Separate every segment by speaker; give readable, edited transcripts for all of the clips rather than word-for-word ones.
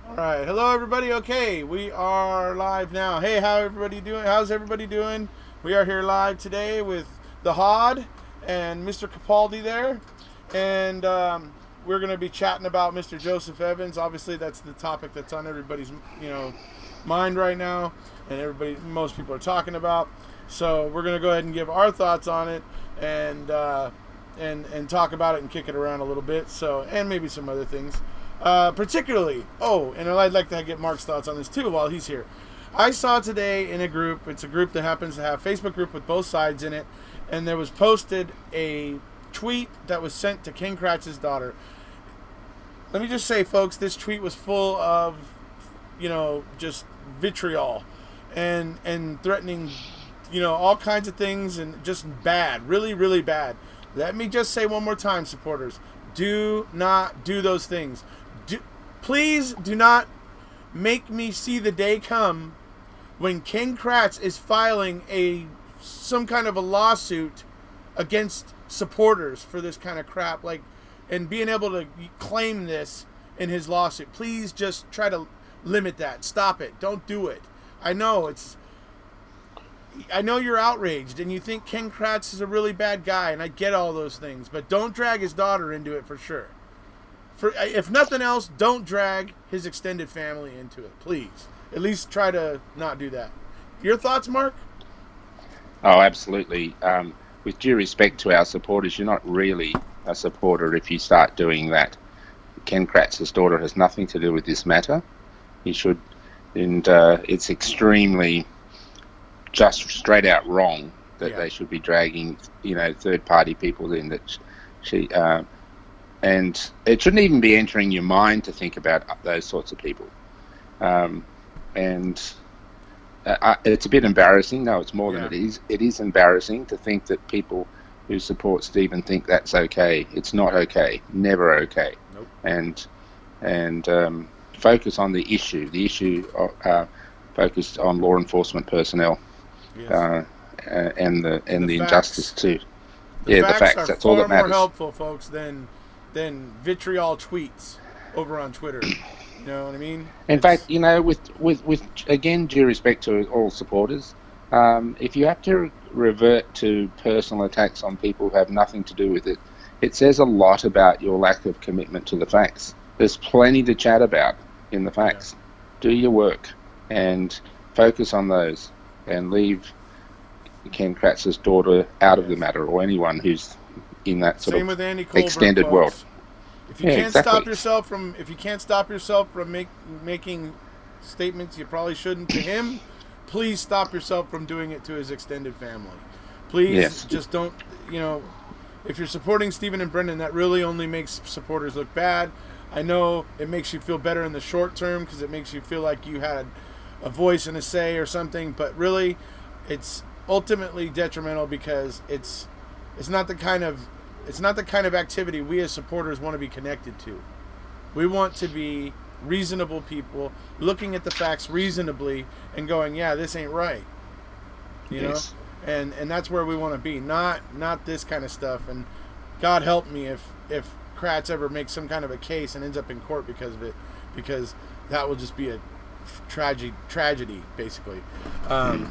Speaker 1: All right, hello everybody. Okay, we are live now. Hey, how everybody doing? How's everybody doing? We are here live today with the Hod and Mr. Capaldi there, and we're going to be chatting about Mr. Joseph Evans. Obviously, that's the topic that's on everybody's mind right now, and most people are talking about. So we're going to go ahead and give our thoughts on it, and talk about it and kick it around a little bit. So, and maybe some other things. Particularly, and I'd like to get Mark's thoughts on this too while he's here. I saw today in a group, it's a group that happens to have a Facebook group with both sides in it, and there was posted a tweet that was sent to King Kratz's daughter. Let me just say, folks, this tweet was full of, just vitriol and threatening, all kinds of things, and just bad, really, really bad. Let me just say one more time, supporters, do not do those things. Please do not make me see the day come when King Kratz is filing some kind of a lawsuit against supporters for this kind of crap, and being able to claim this in his lawsuit. Please just try to limit that. Stop it. Don't do it. I know you're outraged and you think King Kratz is a really bad guy, and I get all those things, but don't drag his daughter into it for sure. If nothing else, don't drag his extended family into it, please. At least try to not do that. Your thoughts, Mark?
Speaker 2: Oh, absolutely. With due respect to our supporters, you're not really a supporter if you start doing that. Ken Kratz's daughter has nothing to do with this matter. He should, and it's extremely just straight out wrong that they should be dragging, third party people in. That she and it shouldn't even be entering your mind to think about those sorts of people. It's a bit embarrassing. No, it's more than it is. It is embarrassing to think that people who support Stephen think that's okay. It's not okay. Never okay.
Speaker 1: Nope.
Speaker 2: And focus on the issue. The issue focused on law enforcement personnel.
Speaker 1: Yes.
Speaker 2: And the injustice
Speaker 1: facts.
Speaker 2: too.
Speaker 1: The
Speaker 2: facts. That's all that matters.
Speaker 1: Far more helpful, folks, than vitriol tweets over on Twitter. You know what I mean?
Speaker 2: In fact, with again, due respect to all supporters, if you have to revert to personal attacks on people who have nothing to do with it, it says a lot about your lack of commitment to the facts. There's plenty to chat about in the facts. Do your work and focus on those, and leave Ken Kratz's daughter out of the matter, or anyone who's in that sort of extended world.
Speaker 1: If you can't stop yourself from, making statements you probably shouldn't to him, please stop yourself from doing it to his extended family. Please just don't. If you're supporting Stephen and Brendan, that really only makes supporters look bad. I know it makes you feel better in the short term because it makes you feel like you had a voice and a say or something, but really, it's ultimately detrimental because it's not the kind of activity we as supporters want to be connected to. We want to be reasonable people looking at the facts reasonably and going, yeah, this ain't right. You know? And that's where we want to be, not this kind of stuff. And God help me if Kratz ever makes some kind of a case and ends up in court because of it, because that will just be a tragedy basically.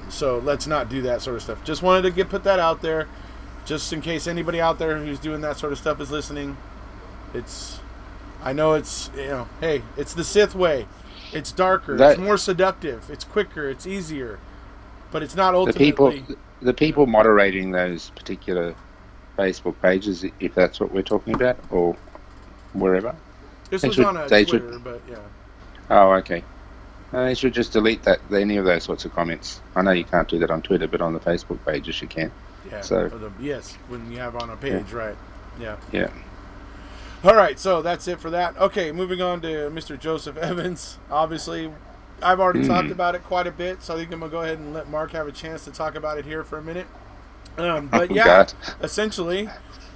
Speaker 1: So let's not do that sort of stuff. Just wanted to put that out there, just in case anybody out there who's doing that sort of stuff is listening. I know it's it's the Sith way. It's darker. It's more seductive. It's quicker. It's easier, but it's not ultimately.
Speaker 2: The people moderating those particular Facebook pages, if that's what we're talking about, or wherever.
Speaker 1: This was on Twitter, but yeah.
Speaker 2: Oh, okay. They should just delete any of those sorts of comments. I know you can't do that on Twitter, but on the Facebook pages you can.
Speaker 1: Yeah.
Speaker 2: So
Speaker 1: when you have on a page, right? Yeah.
Speaker 2: Yeah.
Speaker 1: All right, so that's it for that. Okay, moving on to Mr. Joseph Evans. Obviously, I've already talked about it quite a bit, so I think I'm gonna go ahead and let Mark have a chance to talk about it here for a minute. But essentially,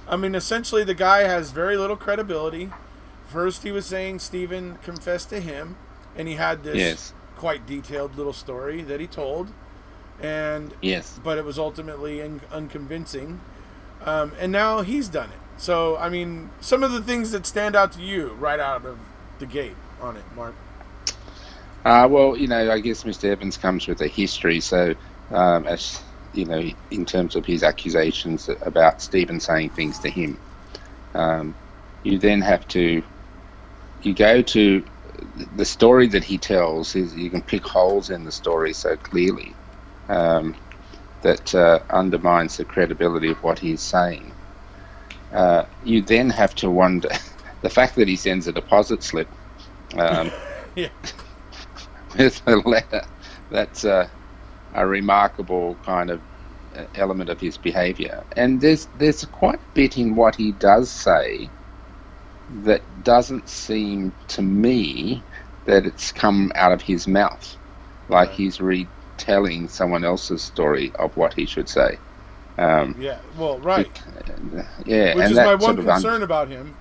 Speaker 1: the guy has very little credibility. First, he was saying Stephen confessed to him, and he had this quite detailed little story that he told, but it was ultimately unconvincing. And now he's done it. So, I mean, some of the things that stand out to you right out of the gate on it, Mark.
Speaker 2: Well, I guess Mr. Evans comes with a history. So, as in terms of his accusations about Stephen saying things to him, um, you then have to you go to the story that he tells. Is you can pick holes in the story so clearly that undermines the credibility of what he's saying. You then have to wonder the fact that he sends a deposit slip.
Speaker 1: Yeah.
Speaker 2: With a letter. That's a remarkable kind of element of his behaviour. And there's quite a bit in what he does say that doesn't seem to me that it's come out of his mouth, like he's retelling someone else's story of what he should say.
Speaker 1: Yeah, well, right.
Speaker 2: Yeah,
Speaker 1: Which
Speaker 2: and
Speaker 1: is
Speaker 2: that
Speaker 1: my one
Speaker 2: sort of
Speaker 1: concern about him.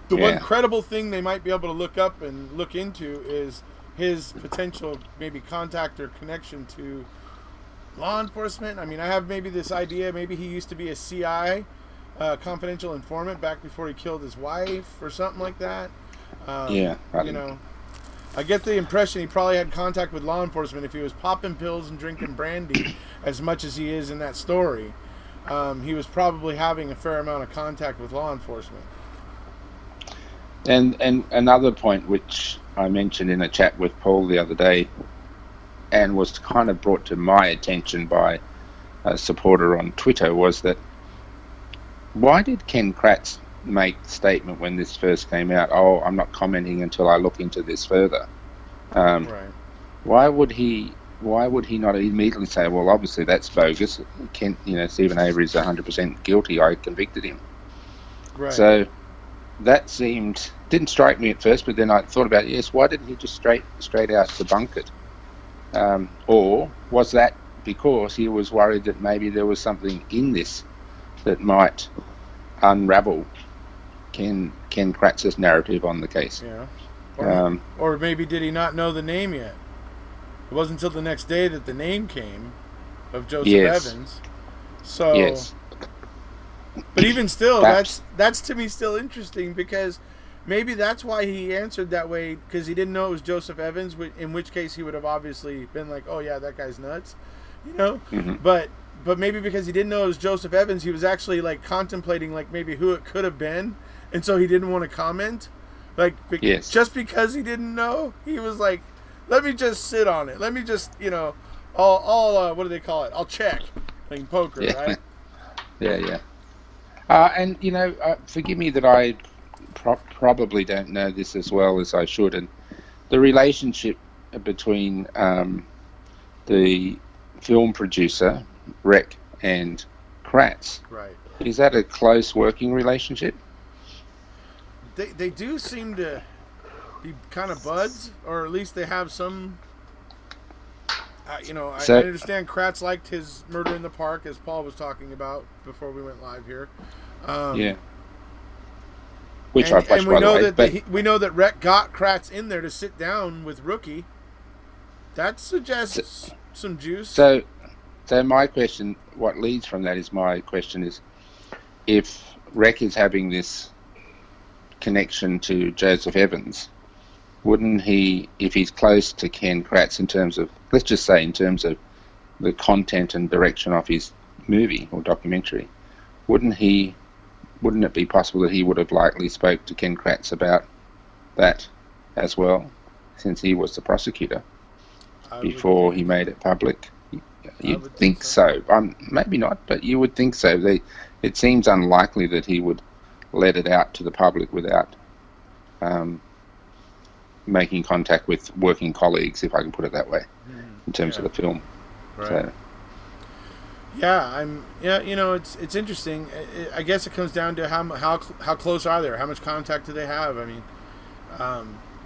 Speaker 1: The one credible thing they might be able to look up and look into is his potential maybe contact or connection to law enforcement. I mean, I have maybe this idea, maybe he used to be a CI, confidential informant, back before he killed his wife or something like that. I get the impression he probably had contact with law enforcement if he was popping pills and drinking brandy as much as he is in that story. He was probably having a fair amount of contact with law enforcement.
Speaker 2: And another point which I mentioned in a chat with Paul the other day, and was kind of brought to my attention by a supporter on Twitter, was that why did Ken Kratz make the statement when this first came out? Oh, I'm not commenting until I look into this further.
Speaker 1: Right.
Speaker 2: Why would he not immediately say, well, obviously that's bogus. Stephen Avery is 100% guilty. I convicted him.
Speaker 1: Right.
Speaker 2: So that didn't strike me at first, but then I thought about it. Yes, why didn't he just straight out debunk it? Or was that because he was worried that maybe there was something in this that might unravel Ken Kratz's narrative on the case?
Speaker 1: Yeah. Or maybe did he not know the name yet? It wasn't until the next day that the name came of Joseph Evans. So,
Speaker 2: yes.
Speaker 1: But even still, that's to me still interesting, because maybe that's why he answered that way, because he didn't know it was Joseph Evans, in which case he would have obviously been like, oh yeah, that guy's nuts,
Speaker 2: Mm-hmm.
Speaker 1: But maybe because he didn't know it was Joseph Evans, he was actually like contemplating like maybe who it could have been, and so he didn't want to comment. Like, just because he didn't know, he was like, let me just sit on it. Let me just, I'll what do they call it? I'll check. Playing poker, right?
Speaker 2: Yeah. And, forgive me that I probably don't know this as well as I should. And the relationship between the film producer, Rek, and Kratz,
Speaker 1: right,
Speaker 2: is that a close working relationship?
Speaker 1: They do seem to be kind of buds, or at least they have some. I understand Kratz liked his Murder in the Park, as Paul was talking about before we went live here.
Speaker 2: Which I've watched, by the way.
Speaker 1: We know that Rek got Kratz in there to sit down with Rookie. That suggests some juice.
Speaker 2: So my question, what leads from that is my question is, if Rek is having this connection to Joseph Evans, wouldn't he, if he's close to Ken Kratz in terms of, let's just say in terms of the content and direction of his movie or documentary, wouldn't it be possible that he would have likely spoke to Ken Kratz about that as well, since he was the prosecutor before he made it public? You'd think so. Maybe not, but you would think so. It seems unlikely that he would let it out to the public without making contact with working colleagues, if I can put it that way, in terms of the film.
Speaker 1: Right.
Speaker 2: So.
Speaker 1: It's interesting. I guess it comes down to how close are they? How much contact do they have? I mean,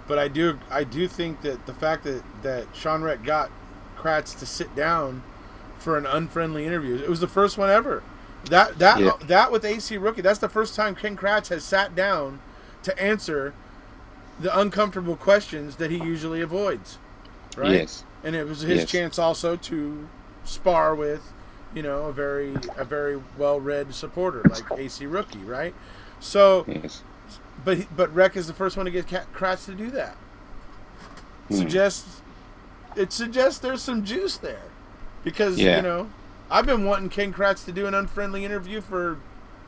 Speaker 1: but I do think that the fact that Sean Rek got Kratz to sit down for an unfriendly interview, it was the first one ever. That with AC Rookie, that's the first time Ken Kratz has sat down to answer the uncomfortable questions that he usually avoids, right?
Speaker 2: Yes.
Speaker 1: And it was his chance also to spar with a very well-read supporter like AC Rookie, right? So,
Speaker 2: Yes.
Speaker 1: but Rec is the first one to get Kratz to do that. Suggests there's some juice there, because
Speaker 2: Yeah.
Speaker 1: I've been wanting Ken Kratz to do an unfriendly interview for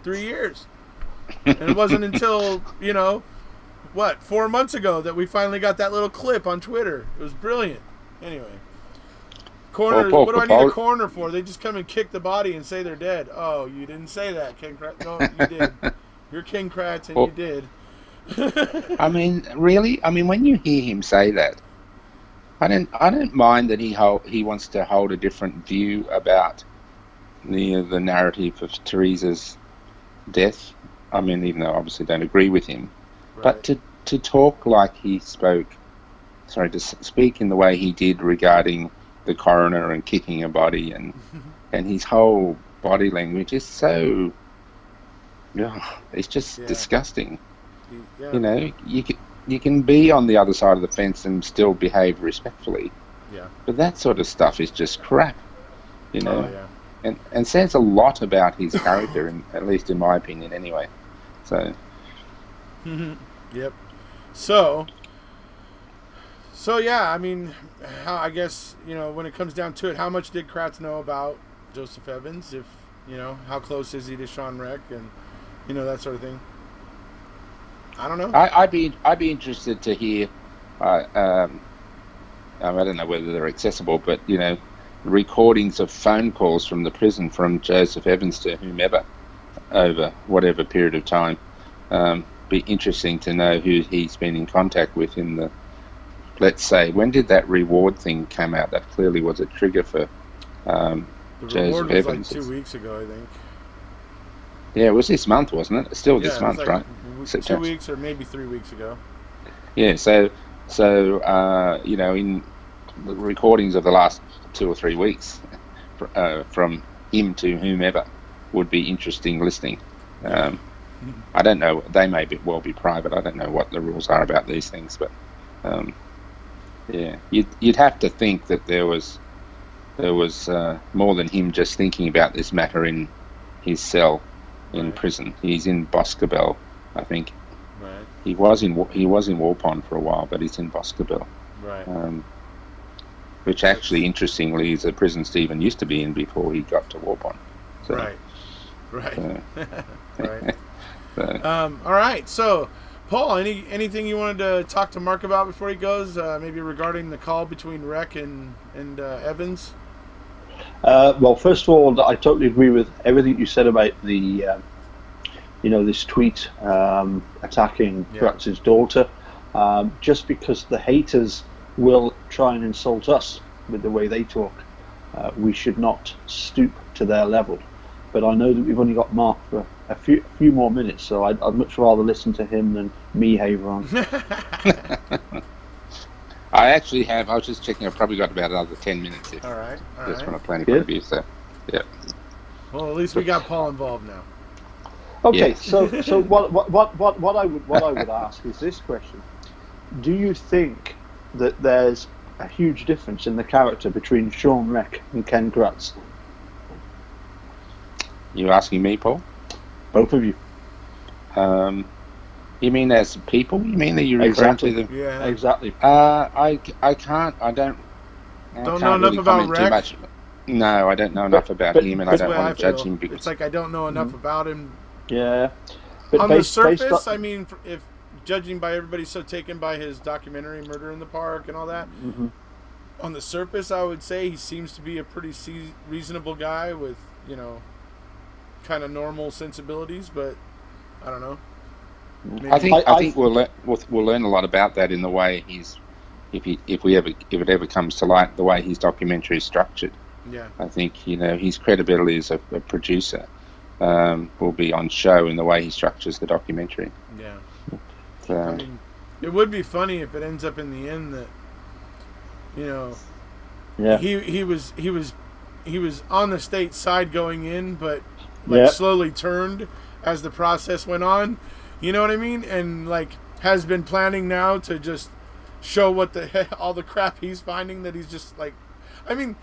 Speaker 1: 3 years, and it wasn't until 4 months ago that we finally got that little clip on Twitter. It was brilliant. Anyway, corners.
Speaker 2: Paul
Speaker 1: What do I need a
Speaker 2: Capaldi.
Speaker 1: corner for? They just come and kick the body and say they're dead. Oh, you didn't say that, Ken Kratz. No, you did. You're Ken Kratz, and
Speaker 2: Well,
Speaker 1: you did.
Speaker 2: I mean, really? I mean, when you hear him say that, I don't mind that he wants to hold a different view about the narrative of Teresa's death. I mean, even though I obviously don't agree with him, but
Speaker 1: Right.
Speaker 2: to talk like he spoke, sorry, to speak in the way he did regarding the coroner and kicking a body, and his whole body language is so, it's just
Speaker 1: Yeah.
Speaker 2: disgusting.
Speaker 1: Yeah.
Speaker 2: You can be on the other side of the fence and still behave respectfully,
Speaker 1: Yeah.
Speaker 2: but that sort of stuff is just crap,
Speaker 1: Oh yeah.
Speaker 2: and says a lot about his character, at least in my opinion, anyway. So,
Speaker 1: Yep. So yeah, I mean, I guess when it comes down to it, how much did Kratz know about Joseph Evans? If how close is he to Sean Reck, and that sort of thing. I don't know.
Speaker 2: I'd be interested to hear. I don't know whether they're accessible, but recordings of phone calls from the prison from Joseph Evans to whomever over whatever period of time. Be interesting to know who he's been in contact with in the. Let's say, when did that reward thing come out? That clearly was a trigger for
Speaker 1: The
Speaker 2: Joseph
Speaker 1: reward was
Speaker 2: Evans.
Speaker 1: like 2 weeks ago, I think.
Speaker 2: Yeah, it was this month, wasn't it? It's still this
Speaker 1: Yeah, it
Speaker 2: month,
Speaker 1: was like
Speaker 2: right?
Speaker 1: 2
Speaker 2: September.
Speaker 1: weeks or maybe 3 weeks ago.
Speaker 2: Yeah, so in the recordings of the last 2 or 3 weeks from him to whomever would be interesting listening. I don't know. They may well be private. I don't know what the rules are about these things, but yeah, you'd have to think that there was more than him just thinking about this matter in his cell in prison. He's in Boscobel, I think.
Speaker 1: Right.
Speaker 2: He was in Warpond for a while, but he's in Boscobel.
Speaker 1: Right.
Speaker 2: Which actually, interestingly, is a prison Stephen used to be in before he got to Warpond. So,
Speaker 1: Right. Right.
Speaker 2: so,
Speaker 1: All right. So, Paul, anything you wanted to talk to Mark about before he goes? Maybe regarding the call between Reck and Evans.
Speaker 3: Well, first of all, I totally agree with everything you said about the, this tweet attacking Kratz's daughter. Just because the haters will try and insult us with the way they talk, we should not stoop to their level. But I know that we've only got Mark for a few more minutes, so I'd much rather listen to him than me haver on.
Speaker 2: I actually have. I was just checking. I've probably got about another 10 minutes.
Speaker 1: All right.
Speaker 2: From a planning point of view. So, yeah.
Speaker 1: Well, at least we got Paul involved now.
Speaker 3: Okay,
Speaker 2: Yes.
Speaker 3: so what I would ask is this question: do you think that there's a huge difference in the character between Sean Reck and Ken Kratz?
Speaker 2: You asking me, Paul?
Speaker 3: Both of you.
Speaker 2: You mean as people? You mean that you're referring to them?
Speaker 1: Yeah.
Speaker 3: Exactly.
Speaker 2: I can't. I don't.
Speaker 1: Don't know
Speaker 2: can't
Speaker 1: enough
Speaker 2: really
Speaker 1: about
Speaker 2: comment too
Speaker 1: Reck?
Speaker 2: much. No, I don't know enough about him, and I
Speaker 1: That's
Speaker 2: don't
Speaker 1: the way
Speaker 2: want
Speaker 1: I
Speaker 2: to judge
Speaker 1: feel.
Speaker 2: him because
Speaker 1: It's like I don't know enough about him.
Speaker 3: Yeah. But
Speaker 1: On the
Speaker 3: based
Speaker 1: surface,
Speaker 3: on-
Speaker 1: I mean, if judging by everybody so taken by his documentary "Murder in the Park" and all that, on the surface, I would say he seems to be a pretty reasonable guy with kind of normal sensibilities. But I don't know. Maybe.
Speaker 2: I think we'll learn a lot about that in the way if it ever comes to light, the way his documentary is structured.
Speaker 1: Yeah.
Speaker 2: I think his credibility as a producer will be on show in the way he structures the documentary.
Speaker 1: Yeah.
Speaker 2: So,
Speaker 1: I mean, it would be funny if it ends up in the end that
Speaker 3: yeah.
Speaker 1: he was on the state side going in, but
Speaker 3: Yeah.
Speaker 1: slowly turned as the process went on. You know what I mean? And has been planning now to just show what all the crap he's finding, that he's just I mean,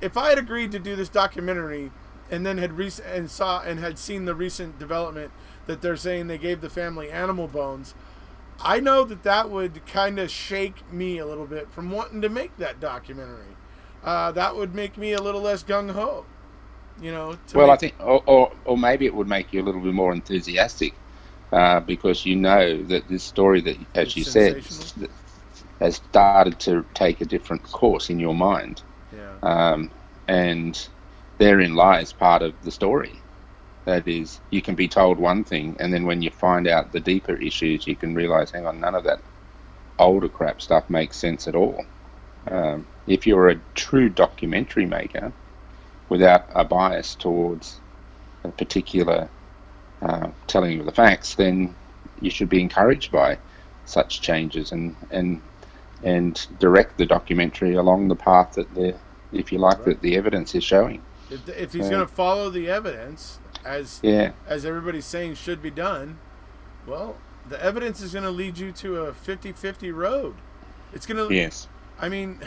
Speaker 1: if I had agreed to do this documentary and then had seen the recent development that they're saying they gave the family animal bones, I know that would kind of shake me a little bit from wanting to make that documentary. That would make me a little less gung ho.
Speaker 2: Well, I think, or maybe it would make you a little bit more enthusiastic, because you know that this story that, as you said, has started to take a different course in your mind.
Speaker 1: Yeah.
Speaker 2: And therein lies part of the story. That is, you can be told one thing, and then when you find out the deeper issues, you can realize, hang on, none of that older crap stuff makes sense at all. If you're a true documentary maker without a bias towards a particular telling of the facts, then you should be encouraged by such changes and direct the documentary along the path that that the evidence is showing.
Speaker 1: If he's going to follow the evidence as everybody's saying should be done, well, the evidence is going to lead you to a 50-50 road. It's going to.
Speaker 2: Yes.
Speaker 1: I mean,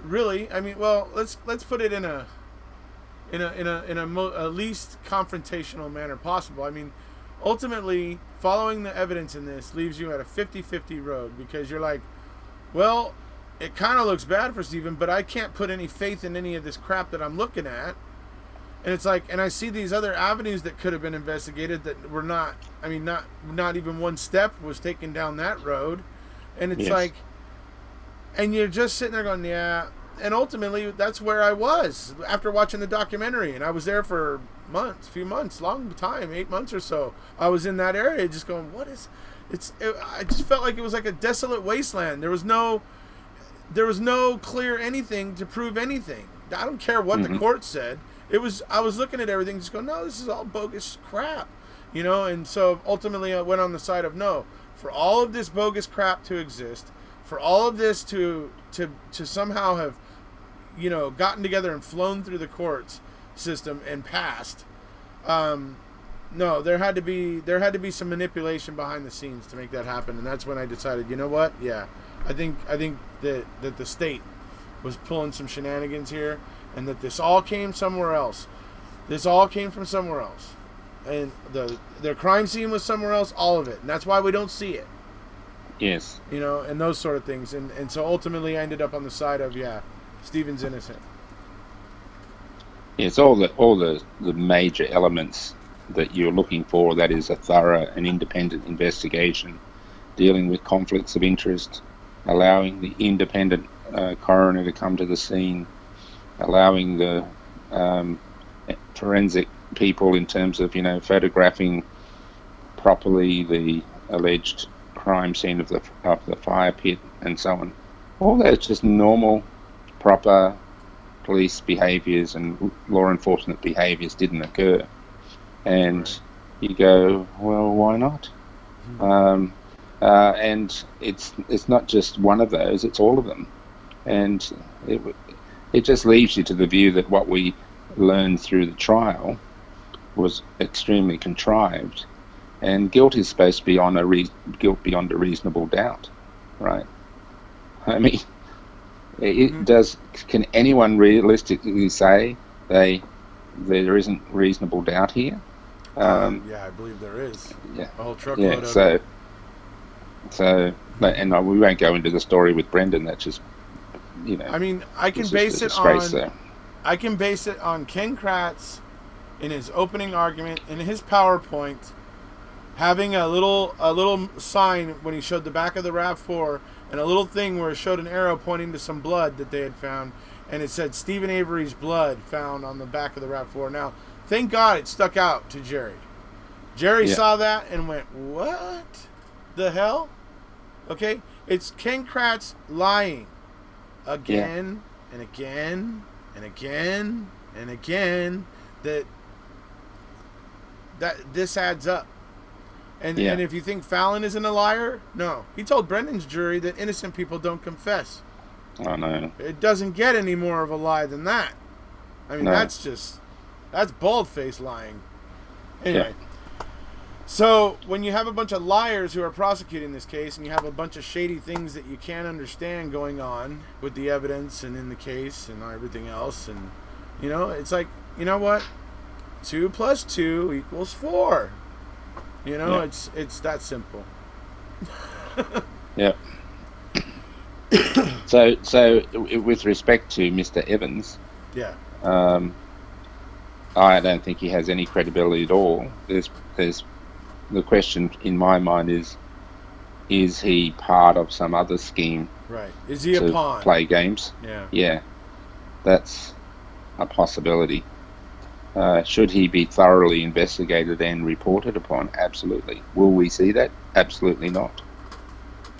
Speaker 1: really. I mean, well, let's put it in a least confrontational manner possible. I mean, ultimately, following the evidence in this leaves you at a 50-50 road, because you're like, well, it kind of looks bad for Stephen, but I can't put any faith in any of this crap that I'm looking at. And it's like, and I see these other avenues that could have been investigated that were not. I mean, not even one step was taken down that road. And it's like, and you're just sitting there going, yeah. And ultimately, that's where I was after watching the documentary. And I was there for few months, long time, 8 months or so. I was in that area just going, I just felt like it was like a desolate wasteland. There was no clear anything to prove anything. I don't care what the court said. I was looking at everything just going, no, this is all bogus crap. And so ultimately I went on the side of no. For all of this bogus crap to exist, for all of this to somehow have, gotten together and flown through the courts system and passed, no, there had to be some manipulation behind the scenes to make that happen. And that's when I decided, you know what? Yeah, I think that the state was pulling some shenanigans here, and that this all came somewhere else. This all came from somewhere else, and their crime scene was somewhere else. All of it, and that's why we don't see it.
Speaker 2: Yes.
Speaker 1: And those sort of things, and so ultimately I ended up on the side of Stephen's innocent.
Speaker 2: It's all the major elements that you're looking for. That is a thorough and independent investigation, dealing with conflicts of interest, allowing the independent coroner to come to the scene, allowing the forensic people in terms of photographing properly the alleged crime scene of the fire pit and so on. All that's just normal, proper police behaviours and law enforcement behaviours didn't occur. And you go, well, why not? And it's not just one of those; it's all of them. And it just leaves you to the view that what we learned through the trial was extremely contrived, and guilt is supposed to be guilt beyond a reasonable doubt, right? I mean, can anyone realistically say there isn't reasonable doubt here?
Speaker 1: Yeah, I believe there is.
Speaker 2: Yeah,
Speaker 1: a whole truckload of
Speaker 2: so,
Speaker 1: it.
Speaker 2: So, and we won't go into the story with Brendan. That's just,
Speaker 1: I mean, I can base it on Ken Kratz in his opening argument, in his PowerPoint, having a little sign when he showed the back of the RAV4, and a little thing where it showed an arrow pointing to some blood that they had found, and it said Stephen Avery's blood found on the back of the RAV4. Now, thank God it stuck out to Jerry. Jerry saw that and went, what the hell? Okay, it's Ken Kratz lying again and again and again and again that this adds up. And if you think Fallon isn't a liar, no. He told Brendan's jury that innocent people don't confess.
Speaker 2: Oh, no.
Speaker 1: It doesn't get any more of a lie than that. I mean, that's bald-faced lying. Anyway. So when you have a bunch of liars who are prosecuting this case, and you have a bunch of shady things that you can't understand going on with the evidence and in the case and everything else, and it's like, you know what, 2 + 2 = 4. It's that simple.
Speaker 2: Yeah. So with respect to Mr. Evans,
Speaker 1: yeah,
Speaker 2: I don't think he has any credibility at all. There's the question in my mind is he part of some other scheme?
Speaker 1: Right. Is he a pawn?
Speaker 2: Play games?
Speaker 1: Yeah.
Speaker 2: Yeah, that's a possibility. Should he be thoroughly investigated and reported upon? Absolutely. Will we see that? Absolutely not.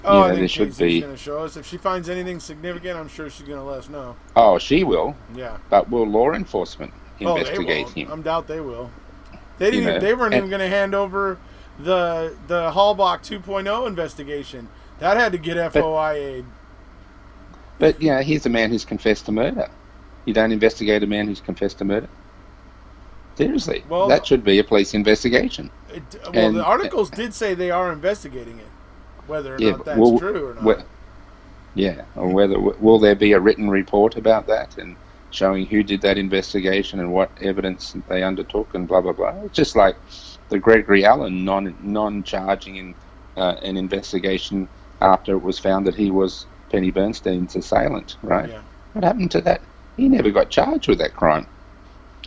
Speaker 1: Oh, I think there should be. Going to show us. If she finds anything significant, I'm sure she's going to let us know.
Speaker 2: Oh, she will.
Speaker 1: Yeah.
Speaker 2: But will law enforcement investigate him?
Speaker 1: I doubt they will. They didn't. They weren't even going to hand over the Hallbach 2.0 investigation. That had to get FOIA'd.
Speaker 2: But here's a man who's confessed to murder. You don't investigate a man who's confessed to murder? Seriously, that should be a police investigation.
Speaker 1: The articles did say they are investigating it, whether or not that's true or not.
Speaker 2: Or will there be a written report about that and showing who did that investigation and what evidence they undertook and blah blah blah. It's just like the Gregory Allen non-charging in an investigation after it was found that he was Penny Bernstein's assailant. Right?
Speaker 1: Yeah.
Speaker 2: What happened to that? He never got charged with that crime.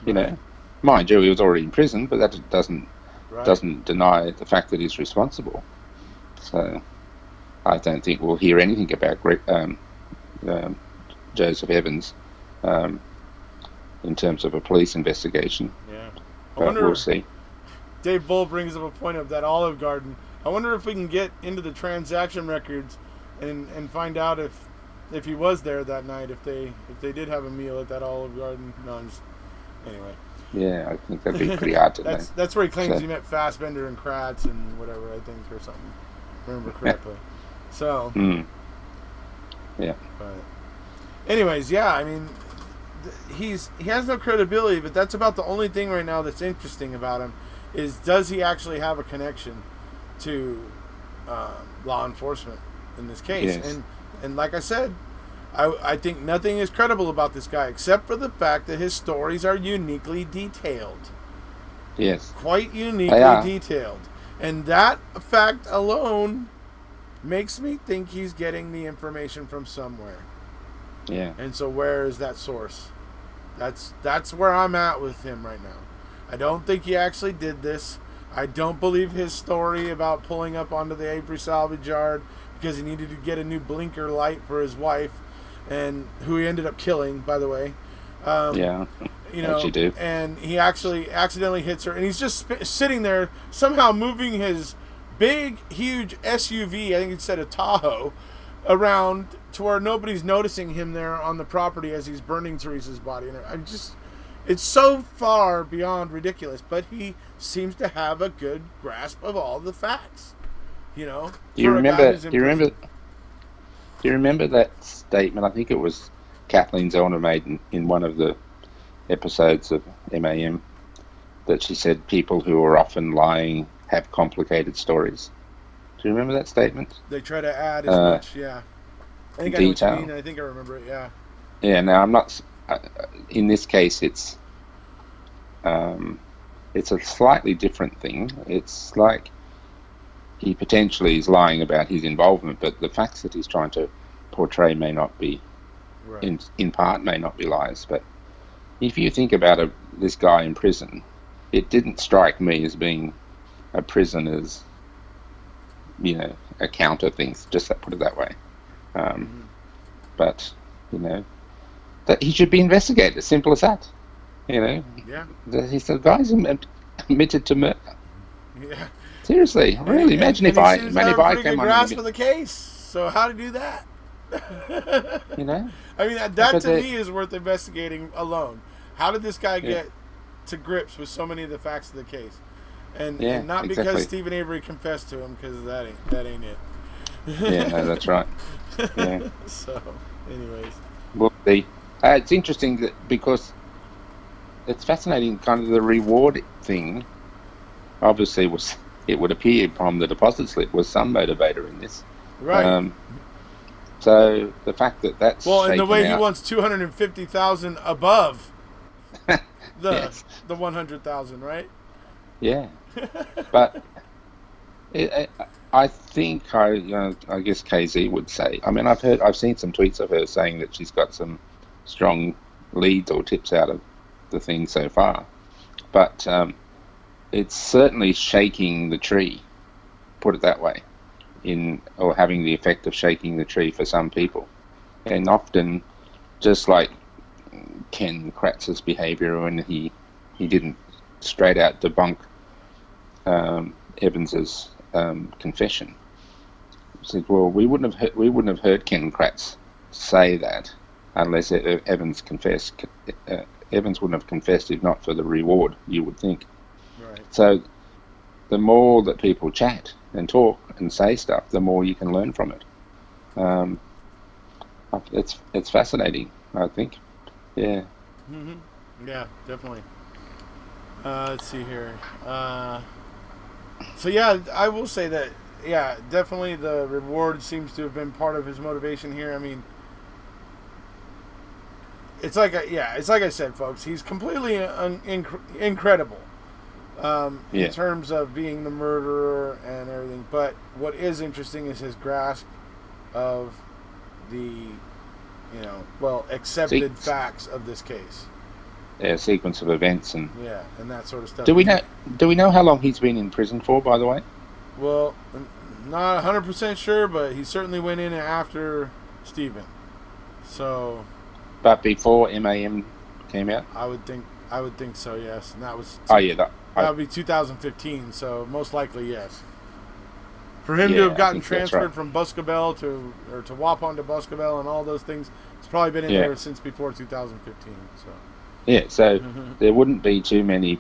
Speaker 2: You know. Mind you, he was already in prison, but that doesn't deny the fact that he's responsible. So I don't think we'll hear anything about Joseph Evans in terms of a police investigation.
Speaker 1: Yeah,
Speaker 2: but we'll see.
Speaker 1: Dave Bull brings up a point of that Olive Garden. I wonder if we can get into the transaction records and find out if he was there that night, if they did have a meal at that Olive Garden. Anyway.
Speaker 2: Yeah, I think that'd be pretty hard to know.
Speaker 1: That's where he claims he met Fassbender and Kratz and whatever, I think, or something. If I remember correctly. So.
Speaker 2: Yeah.
Speaker 1: But anyways, I mean, he has no credibility, but that's about the only thing right now that's interesting about him is does he actually have a connection to law enforcement in this case?
Speaker 2: Yes.
Speaker 1: And like I said, I think nothing is credible about this guy except for the fact that his stories are uniquely detailed.
Speaker 2: Yes.
Speaker 1: Quite uniquely detailed. And that fact alone makes me think he's getting the information from somewhere.
Speaker 2: Yeah.
Speaker 1: And so where is that source? That's where I'm at with him right now. I don't think he actually did this. I don't believe his story about pulling up onto the Avery salvage yard because he needed to get a new blinker light for his wife, and who he ended up killing, by the way.
Speaker 2: Do.
Speaker 1: And he actually accidentally hits her, and he's just sitting there, somehow moving his big, huge SUV, I think it said a Tahoe, around to where nobody's noticing him there on the property as he's burning Teresa's body. And it's so far beyond ridiculous, but he seems to have a good grasp of all the facts. Do you
Speaker 2: remember that statement? I think it was Kathleen Zellner made in one of the episodes of MAM that she said people who are often lying have complicated stories. Do you remember that statement?
Speaker 1: They try to add as much, yeah. I think
Speaker 2: detail.
Speaker 1: I know what you mean. I think I remember it, yeah.
Speaker 2: Yeah, now I'm not... in this case, it's a slightly different thing. It's like he potentially is lying about his involvement, but the facts that he's trying to portray may not be, in part, may not be lies. But if you think about this guy in prison, it didn't strike me as being a prisoner's, a counter things, just to put it that way. But, that he should be investigated, as simple as that.
Speaker 1: Yeah.
Speaker 2: He's the guy's admitted to murder.
Speaker 1: Yeah.
Speaker 2: Seriously, really. Imagine if I came on.
Speaker 1: Grasp of the case. So how to do that? I mean, that to me is worth investigating alone. How did this guy get to grips with so many of the facts of the case? And not because Stephen Avery confessed to him, because that ain't it.
Speaker 2: Yeah, no, that's right. Yeah.
Speaker 1: So, anyways.
Speaker 2: Well, it's interesting because it's fascinating. Kind of the reward thing, obviously, was it would appear from the deposit slip, was some motivator in this.
Speaker 1: Right.
Speaker 2: So the fact that that's
Speaker 1: well, and the way
Speaker 2: out,
Speaker 1: he wants 250,000 above the
Speaker 2: yes.
Speaker 1: the 100,000, right?
Speaker 2: Yeah, but I think I guess KZ would say. I mean, I've seen some tweets of her saying that she's got some strong leads or tips out of the thing so far, but it's certainly shaking the tree. Put it that way, or having the effect of shaking the tree for some people, and often, just like Ken Kratz's behaviour when he didn't straight out debunk Evans's confession. He said, "Well, we wouldn't have heard Ken Kratz say that unless Evans confessed. Evans wouldn't have confessed if not for the reward. You would think."
Speaker 1: Right.
Speaker 2: So, the more that people chat and talk and say stuff, the more you can learn from it. It's fascinating, I think. Yeah.
Speaker 1: Mm-hmm. Yeah, definitely. Let's see here. So yeah, I will say that. Yeah, definitely the reward seems to have been part of his motivation here. I mean, it's like I said, folks. He's completely incredible in terms of being the murderer and everything. But what is interesting is his grasp of the, accepted facts of this case.
Speaker 2: Yeah, sequence of events and
Speaker 1: that sort of stuff.
Speaker 2: Do we know how long he's been in prison for, by the way?
Speaker 1: Well, not 100% sure, but he certainly went in after Stephen. So.
Speaker 2: But before MAM came out?
Speaker 1: I would think so, yes. And that was.
Speaker 2: That
Speaker 1: would be 2015. So most likely, yes. For him to have gotten transferred from Boscobel to Waupun to Boscobel and all those things, it's probably been in there since before 2015. So.
Speaker 2: Yeah, so there wouldn't be too many,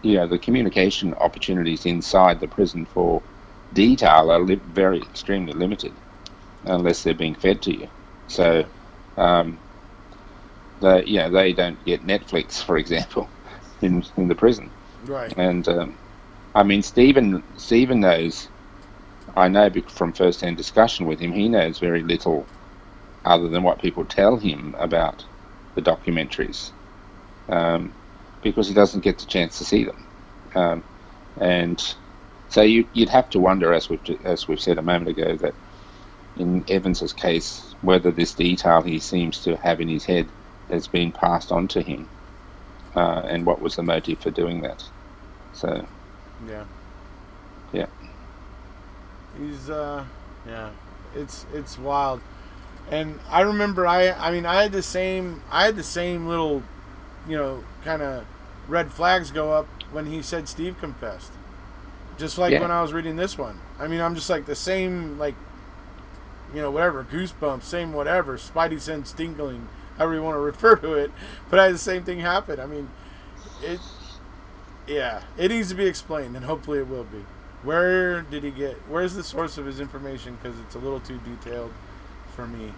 Speaker 2: the communication opportunities inside the prison for detail are very extremely limited, unless they're being fed to you. So, they don't get Netflix, for example, in the prison.
Speaker 1: Right.
Speaker 2: And I mean, Stephen knows. I know from first-hand discussion with him, he knows very little other than what people tell him about the documentaries, because he doesn't get the chance to see them, and so you'd have to wonder, as we've said a moment ago, that in Evans's case, whether this detail he seems to have in his head has been passed on to him, and what was the motive for doing that. So
Speaker 1: he's it's wild. And I remember, I had the same little, kind of red flags go up when he said Steve confessed. Just like when I was reading this one. I mean, I'm just like the same, like, whatever, goosebumps, same whatever, spidey sense tingling, however you want to refer to it. But I had the same thing happen. I mean, it needs to be explained, and hopefully it will be. Where's the source of his information? Because it's a little too detailed for me,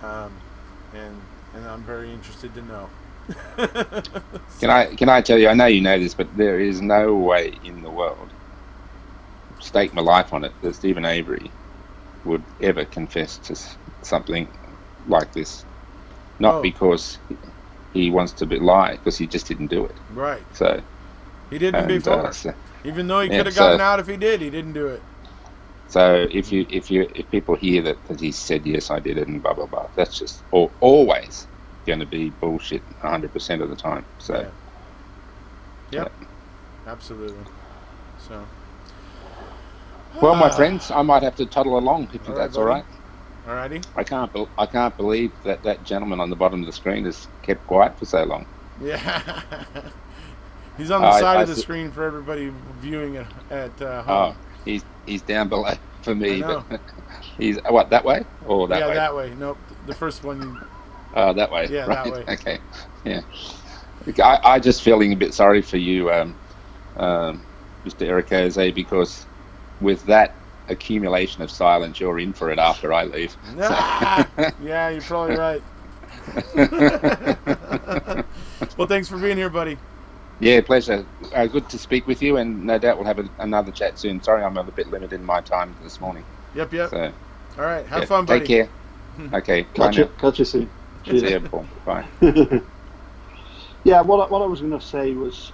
Speaker 1: and I'm very interested to know.
Speaker 2: Can I tell you? I know you know this, but there is no way in the world, stake my life on it, that Stephen Avery would ever confess to something like this. Not because he wants to lie, because he just didn't do it.
Speaker 1: Right.
Speaker 2: So
Speaker 1: he didn't before. Even though he could have gotten out if he did, he didn't do it.
Speaker 2: So if people hear that he said yes, I did it, and blah blah blah, that's just always going to be bullshit 100% of the time. So.
Speaker 1: Yep. Absolutely. So.
Speaker 2: Well, my friends, I might have to toddle along if that's all right.
Speaker 1: Alrighty.
Speaker 2: I can't believe that gentleman on the bottom of the screen has kept quiet for so long.
Speaker 1: Yeah. He's on the side of the screen for everybody viewing it at home.
Speaker 2: Oh, he's down below for me, but he's that way or that way?
Speaker 1: Yeah, that way. Nope, the first one.
Speaker 2: Oh, that way.
Speaker 1: Yeah,
Speaker 2: right.
Speaker 1: That way.
Speaker 2: Okay. Yeah. I just feeling a bit sorry for you, Mr. Erekose, because with that accumulation of silence, you're in for it after I leave.
Speaker 1: Yeah, you're probably right. Well, thanks for being here, buddy.
Speaker 2: Yeah, pleasure. Good to speak with you, and no doubt we'll have another chat soon. Sorry, I'm a little bit limited in my time this morning.
Speaker 1: Yep.
Speaker 2: So,
Speaker 1: All right. Have
Speaker 2: yeah,
Speaker 1: fun,
Speaker 2: take
Speaker 1: buddy.
Speaker 2: care. Okay, bye now.
Speaker 3: Catch you soon.
Speaker 2: See
Speaker 3: Cheers.
Speaker 2: you, Paul. Bye.
Speaker 3: Yeah, what I was going to say was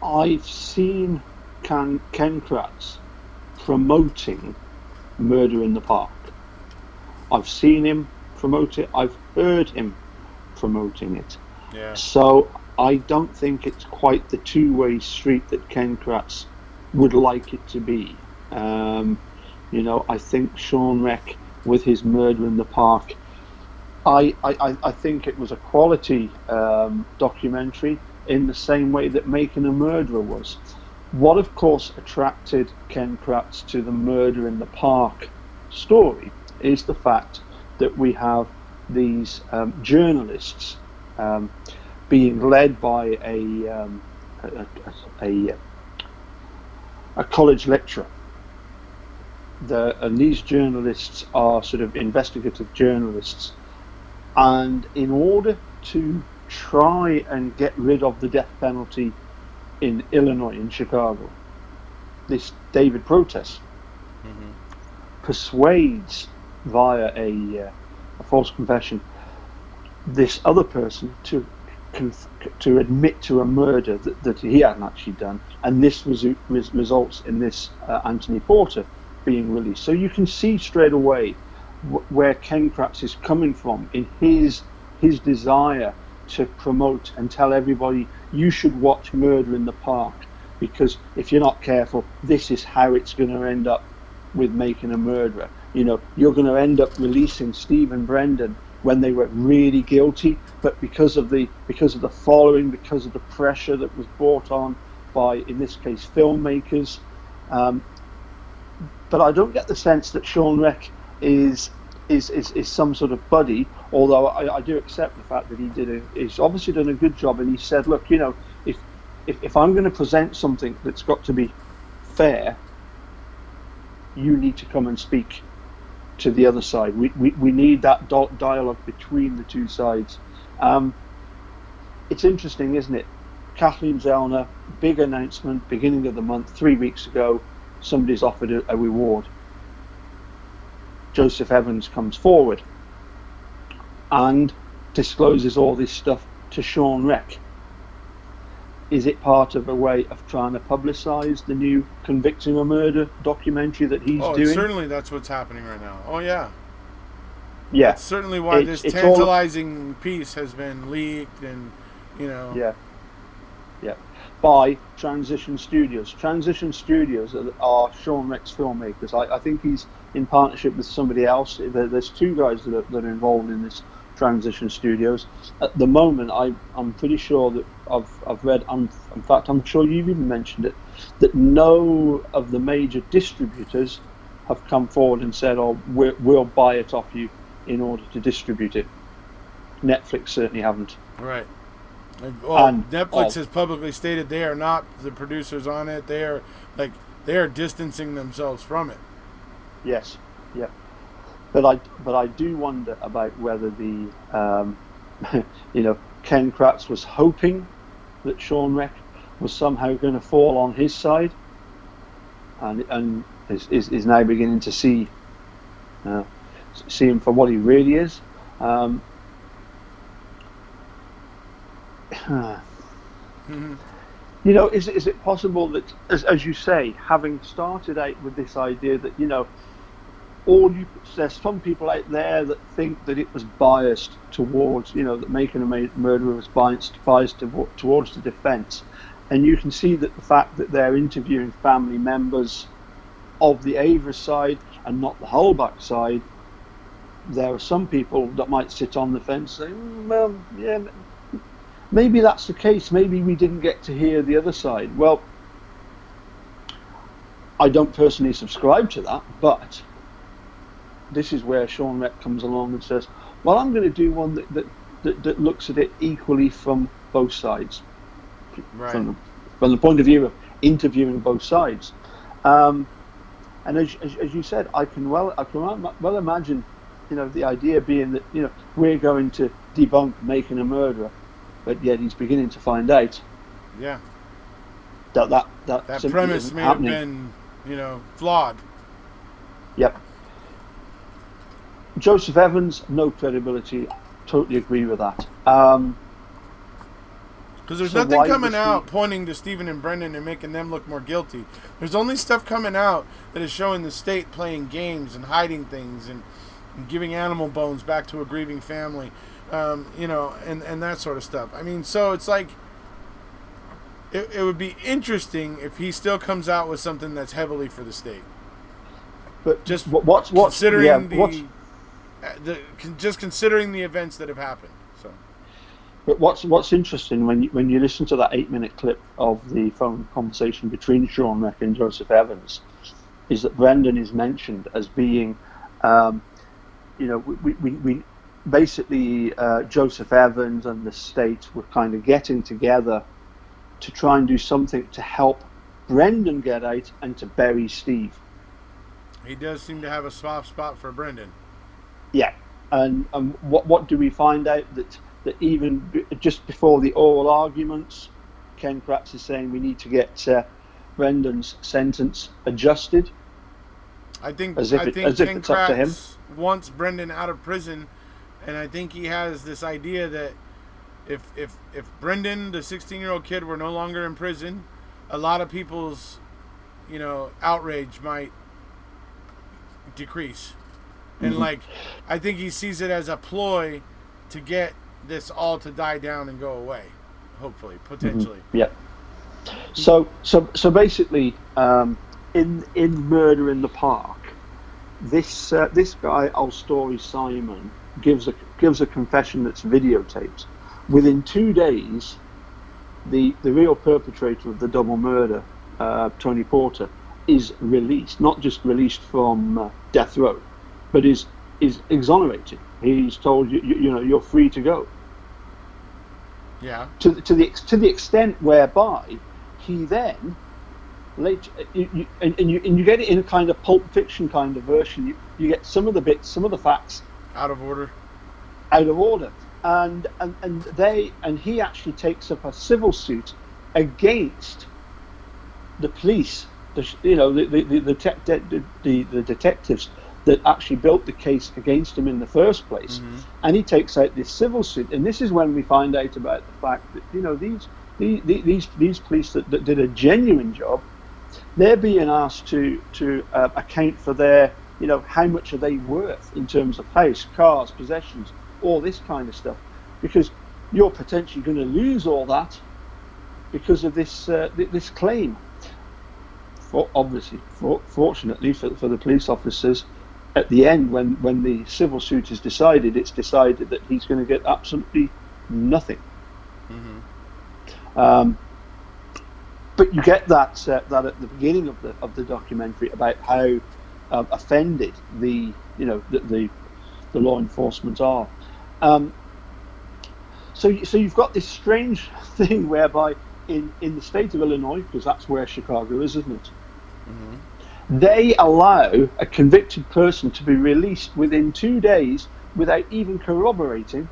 Speaker 3: I've seen Ken Kratz promoting Murder in the Park. I've seen him promote it. I've heard him promoting it.
Speaker 1: Yeah.
Speaker 3: So I don't think it's quite the two-way street that Ken Kratz would like it to be. I think Sean Reck with his Murder in the Park, I think it was a quality documentary in the same way that Making a Murderer was. What, of course, attracted Ken Kratz to the Murder in the Park story is the fact that we have these journalists being led by a college lecturer. And these journalists are sort of investigative journalists, and in order to try and get rid of the death penalty in Illinois, in Chicago, this David Protest persuades via a false confession this other person to admit to a murder that he hadn't actually done, and this results in this Anthony Porter being released. So you can see straight away where Ken Kratz is coming from in his desire to promote and tell everybody you should watch Murder in the Park, because if you're not careful, this is how it's going to end up with Making a Murderer. You're going to end up releasing Steve and Brendan when they were really guilty, but because of the following, because of the pressure that was brought on by, in this case, filmmakers. But I don't get the sense that Sean Reck is some sort of buddy, although I do accept the fact that he's obviously done a good job, and he said, look, if I'm going to present something that's got to be fair, you need to come and speak to the other side. We need that dialogue between the two sides. It's interesting, isn't it? Kathleen Zellner, big announcement, beginning of the month, 3 weeks ago, somebody's offered a reward. Joseph Evans comes forward and discloses all this stuff to Sean Reck. Is it part of a way of trying to publicise the new Convicting a Murder documentary that he's doing?
Speaker 1: Certainly that's what's happening right now. Oh, yeah.
Speaker 3: Yeah.
Speaker 1: That's certainly why this tantalizing piece has been leaked and,
Speaker 3: Yeah. By Transition Studios. Transition Studios are Sean Reck's filmmakers. I think he's in partnership with somebody else. There's two guys that are involved in this Transition Studios. At the moment, I'm pretty sure that I've read, in fact, I'm sure you've even mentioned it, that no of the major distributors have come forward and said, oh, we'll buy it off you in order to distribute it. Netflix certainly haven't.
Speaker 1: Right. Netflix has publicly stated they are not the producers on it. They are distancing themselves from it.
Speaker 3: Yes, yeah. But I do wonder about whether the Ken Kratz was hoping that Sean Reck was somehow going to fall on his side, and is now beginning to see him for what he really is. Is it possible that, as you say, having started out with this idea that there's some people out there that think that it was biased towards, that Making a Murderer was biased towards the defence, and you can see that the fact that they're interviewing family members of the Averill side and not the Holbach side, there are some people that might sit on the fence saying, well, yeah, maybe that's the case. Maybe we didn't get to hear the other side. Well, I don't personally subscribe to that, but this is where Sean Reck comes along and says, well, I'm going to do one that looks at it equally from both sides.
Speaker 1: Right.
Speaker 3: From the point of view of interviewing both sides. And as you said, I can well imagine, the idea being that, we're going to debunk Making a Murderer. but yet he's beginning to find out
Speaker 1: Yeah.
Speaker 3: that simply
Speaker 1: premise
Speaker 3: isn't
Speaker 1: may
Speaker 3: happening.
Speaker 1: have been, flawed.
Speaker 3: Yep. Joseph Evans, no credibility. Totally agree with that.
Speaker 1: Because there's
Speaker 3: So
Speaker 1: nothing
Speaker 3: why
Speaker 1: coming
Speaker 3: was he-
Speaker 1: out pointing to Stephen and Brendan and making them look more guilty. There's only stuff coming out that is showing the state playing games and hiding things and giving animal bones back to a grieving family, and that sort of stuff. I mean, so it's like it would be interesting if he still comes out with something that's heavily for the state.
Speaker 3: But
Speaker 1: Just
Speaker 3: what's
Speaker 1: considering
Speaker 3: yeah, what's
Speaker 1: just considering the events that have happened. So.
Speaker 3: But what's interesting when you listen to that 8-minute clip of the phone conversation between Sean Reck and Joseph Evans, is that Brendan is mentioned as being, we basically Joseph Evans and the state were kind of getting together to try and do something to help Brendan get out and to bury Steve.
Speaker 1: He does seem to have a soft spot for Brendan.
Speaker 3: Yeah, and what do we find out that even just before the oral arguments, Ken Kratz is saying we need to get Brendan's sentence adjusted.
Speaker 1: I think
Speaker 3: Ken
Speaker 1: Kratz
Speaker 3: up to him.
Speaker 1: wants Brendan out of prison, and I think he has this idea that if Brendan, the 16-year-old kid, were no longer in prison, a lot of people's outrage might decrease. And I think he sees it as a ploy to get this all to die down and go away, hopefully, potentially.
Speaker 3: Mm-hmm. Yeah. So basically, in Murder in the Park, this guy Alstory Simon gives a confession that's videotaped. Within 2 days, the real perpetrator of the double murder, Tony Porter, is released. Not just released from death row, but is exonerated. He's told you're free to go.
Speaker 1: Yeah.
Speaker 3: To the extent whereby he then you get it in a kind of Pulp Fiction kind of version. You get some of the bits, some of the facts
Speaker 1: out of order,
Speaker 3: and he actually takes up a civil suit against the police, the detectives that actually built the case against him in the first place. Mm-hmm. And he takes out this civil suit, and this is when we find out about the fact that these police that did a genuine job, they're being asked to account for their how much are they worth in terms of house, cars, possessions, all this kind of stuff, because you're potentially going to lose all that because of this claim. Fortunately for the police officers, at the end, when the civil suit is decided, it's decided that he's going to get absolutely nothing. Mm-hmm. But you get that at the beginning of the documentary about how offended the law enforcement are. So you've got this strange thing whereby in the state of Illinois, because that's where Chicago is, isn't it? Mm-hmm. They allow a convicted person to be released within 2 days without even corroborating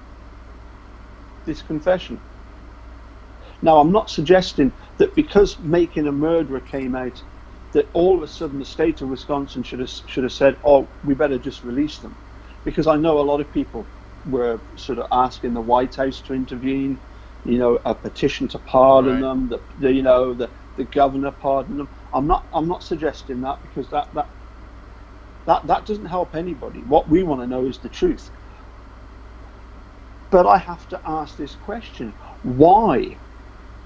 Speaker 3: this confession. Now, I'm not suggesting that because Making a Murderer came out, that all of a sudden the state of Wisconsin should have said, "Oh, we better just release them," because I know a lot of people were sort of asking the White House to intervene, a petition to pardon them, the governor pardon them. I'm not suggesting that, because that doesn't help anybody. What we want to know is the truth. But I have to ask this question: why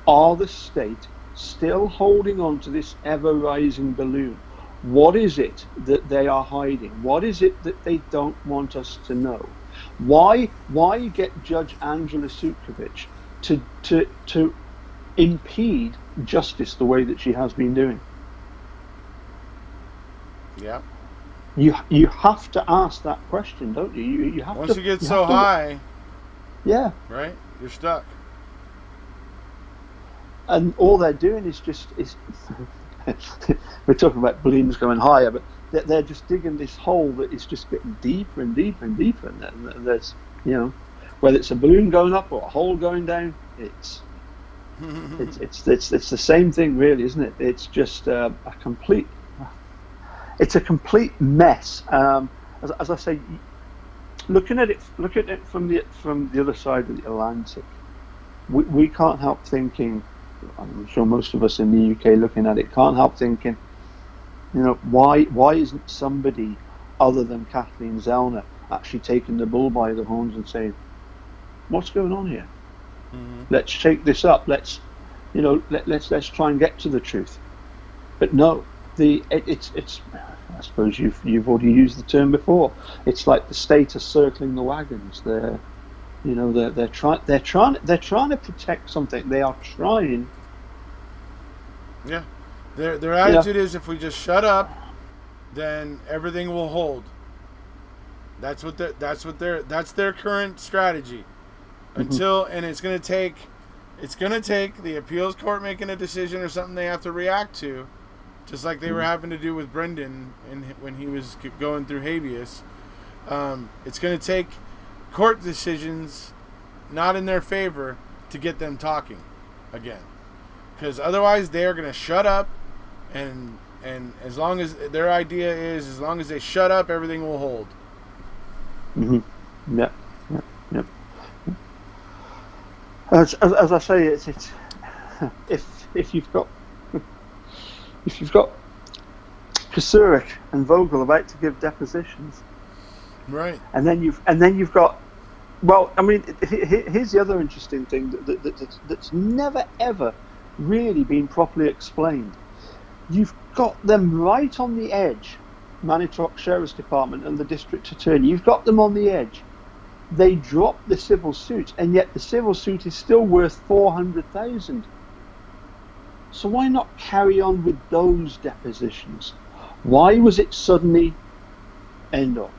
Speaker 3: are the state still holding on to this ever-rising balloon? What is it that they are hiding? What is it that they don't want us to know? Why get Judge Angela Sukovich to impede justice the way that she has been doing?
Speaker 1: Yeah.
Speaker 3: You have to ask that question, don't you? You have
Speaker 1: Once
Speaker 3: to.
Speaker 1: You get so high.
Speaker 3: Yeah.
Speaker 1: Right? You're stuck.
Speaker 3: And all they're doing is we're talking about balloons going higher, but they're just digging this hole that is just getting deeper and deeper and deeper. And there's, whether it's a balloon going up or a hole going down, it's the same thing, really, isn't it? It's just a complete mess. As I say, looking at it from the other side of the Atlantic, we can't help thinking. I'm sure most of us in the UK looking at it can't help thinking, why isn't somebody other than Kathleen Zellner actually taking the bull by the horns and saying, what's going on here? Mm-hmm. Let's shake this up. Let's try and get to the truth. But no, it's I suppose you've already used the term before. It's like the state are circling the wagons. They're trying to protect something. They are trying.
Speaker 1: Yeah, their attitude is, if we just shut up, then everything will hold. That's their current strategy. Until and it's gonna take the appeals court making a decision or something they have to react to, just like they were having to do with Brendan when he was going through habeas. It's gonna take court decisions not in their favor to get them talking again, because otherwise they are gonna shut up, and as long as their idea is, as long as they shut up, everything will hold.
Speaker 3: Yep. As I say, it's if you've got Kasurik and Vogel about to give depositions,
Speaker 1: right?
Speaker 3: And then you've got, well, I mean, here's the other interesting thing that's never ever really been properly explained. You've got them right on the edge, Manitowoc Sheriff's Department and the District Attorney. You've got them on the edge. They dropped the civil suit, and yet the civil suit is still worth $400,000. So why not carry on with those depositions? Why was it suddenly end up?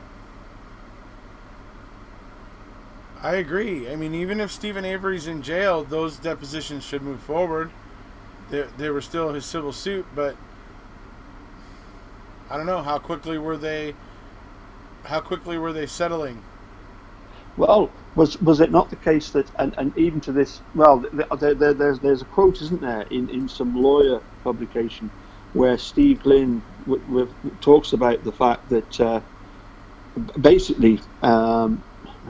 Speaker 1: I agree. I mean, even if Stephen Avery's in jail, those depositions should move forward. They were still his civil suit, but I don't know, how quickly were they settling?
Speaker 3: Well, was it not the case that, and even to this, well, there's a quote, isn't there, in some lawyer publication, where Steve Glynn talks about the fact that basically,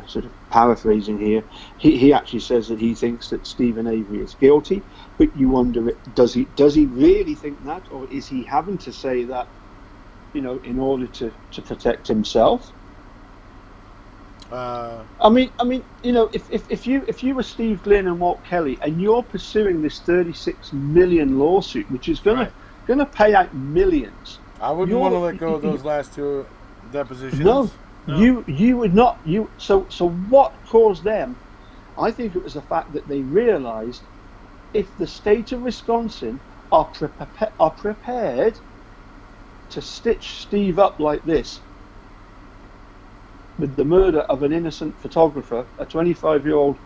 Speaker 3: sort of paraphrasing here, he actually says that he thinks that Stephen Avery is guilty, but you wonder, does he really think that, or is he having to say that, in order to protect himself? I mean, if you were Steve Glynn and Walt Kelly, and you're pursuing this $36 million lawsuit, which is going to pay out millions,
Speaker 1: I wouldn't want to let go of those last two depositions.
Speaker 3: No. You would not. So what caused them? I think it was the fact that they realised, if the state of Wisconsin are prepared to stitch Steve up like this, with the murder of an innocent photographer, a 25-year-old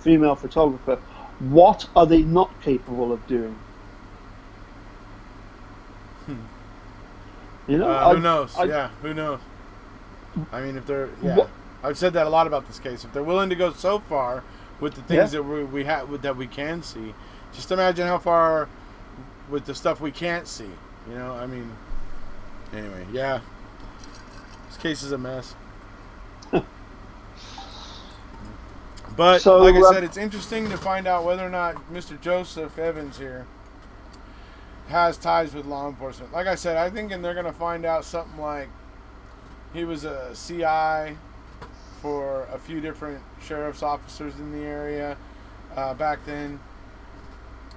Speaker 3: female photographer, what are they not capable of doing?
Speaker 1: Who knows? Who knows? I mean, if they're I've said that a lot about this case. If they're willing to go so far with the things that we have that we can see, just imagine how far with the stuff we can't see. I mean, anyway, this case is a mess. But like I said, it's interesting to find out whether or not Mr. Joseph Evans here has ties with law enforcement. Like I said, I think they're going to find out something like he was a CI for a few different sheriff's officers in the area back then.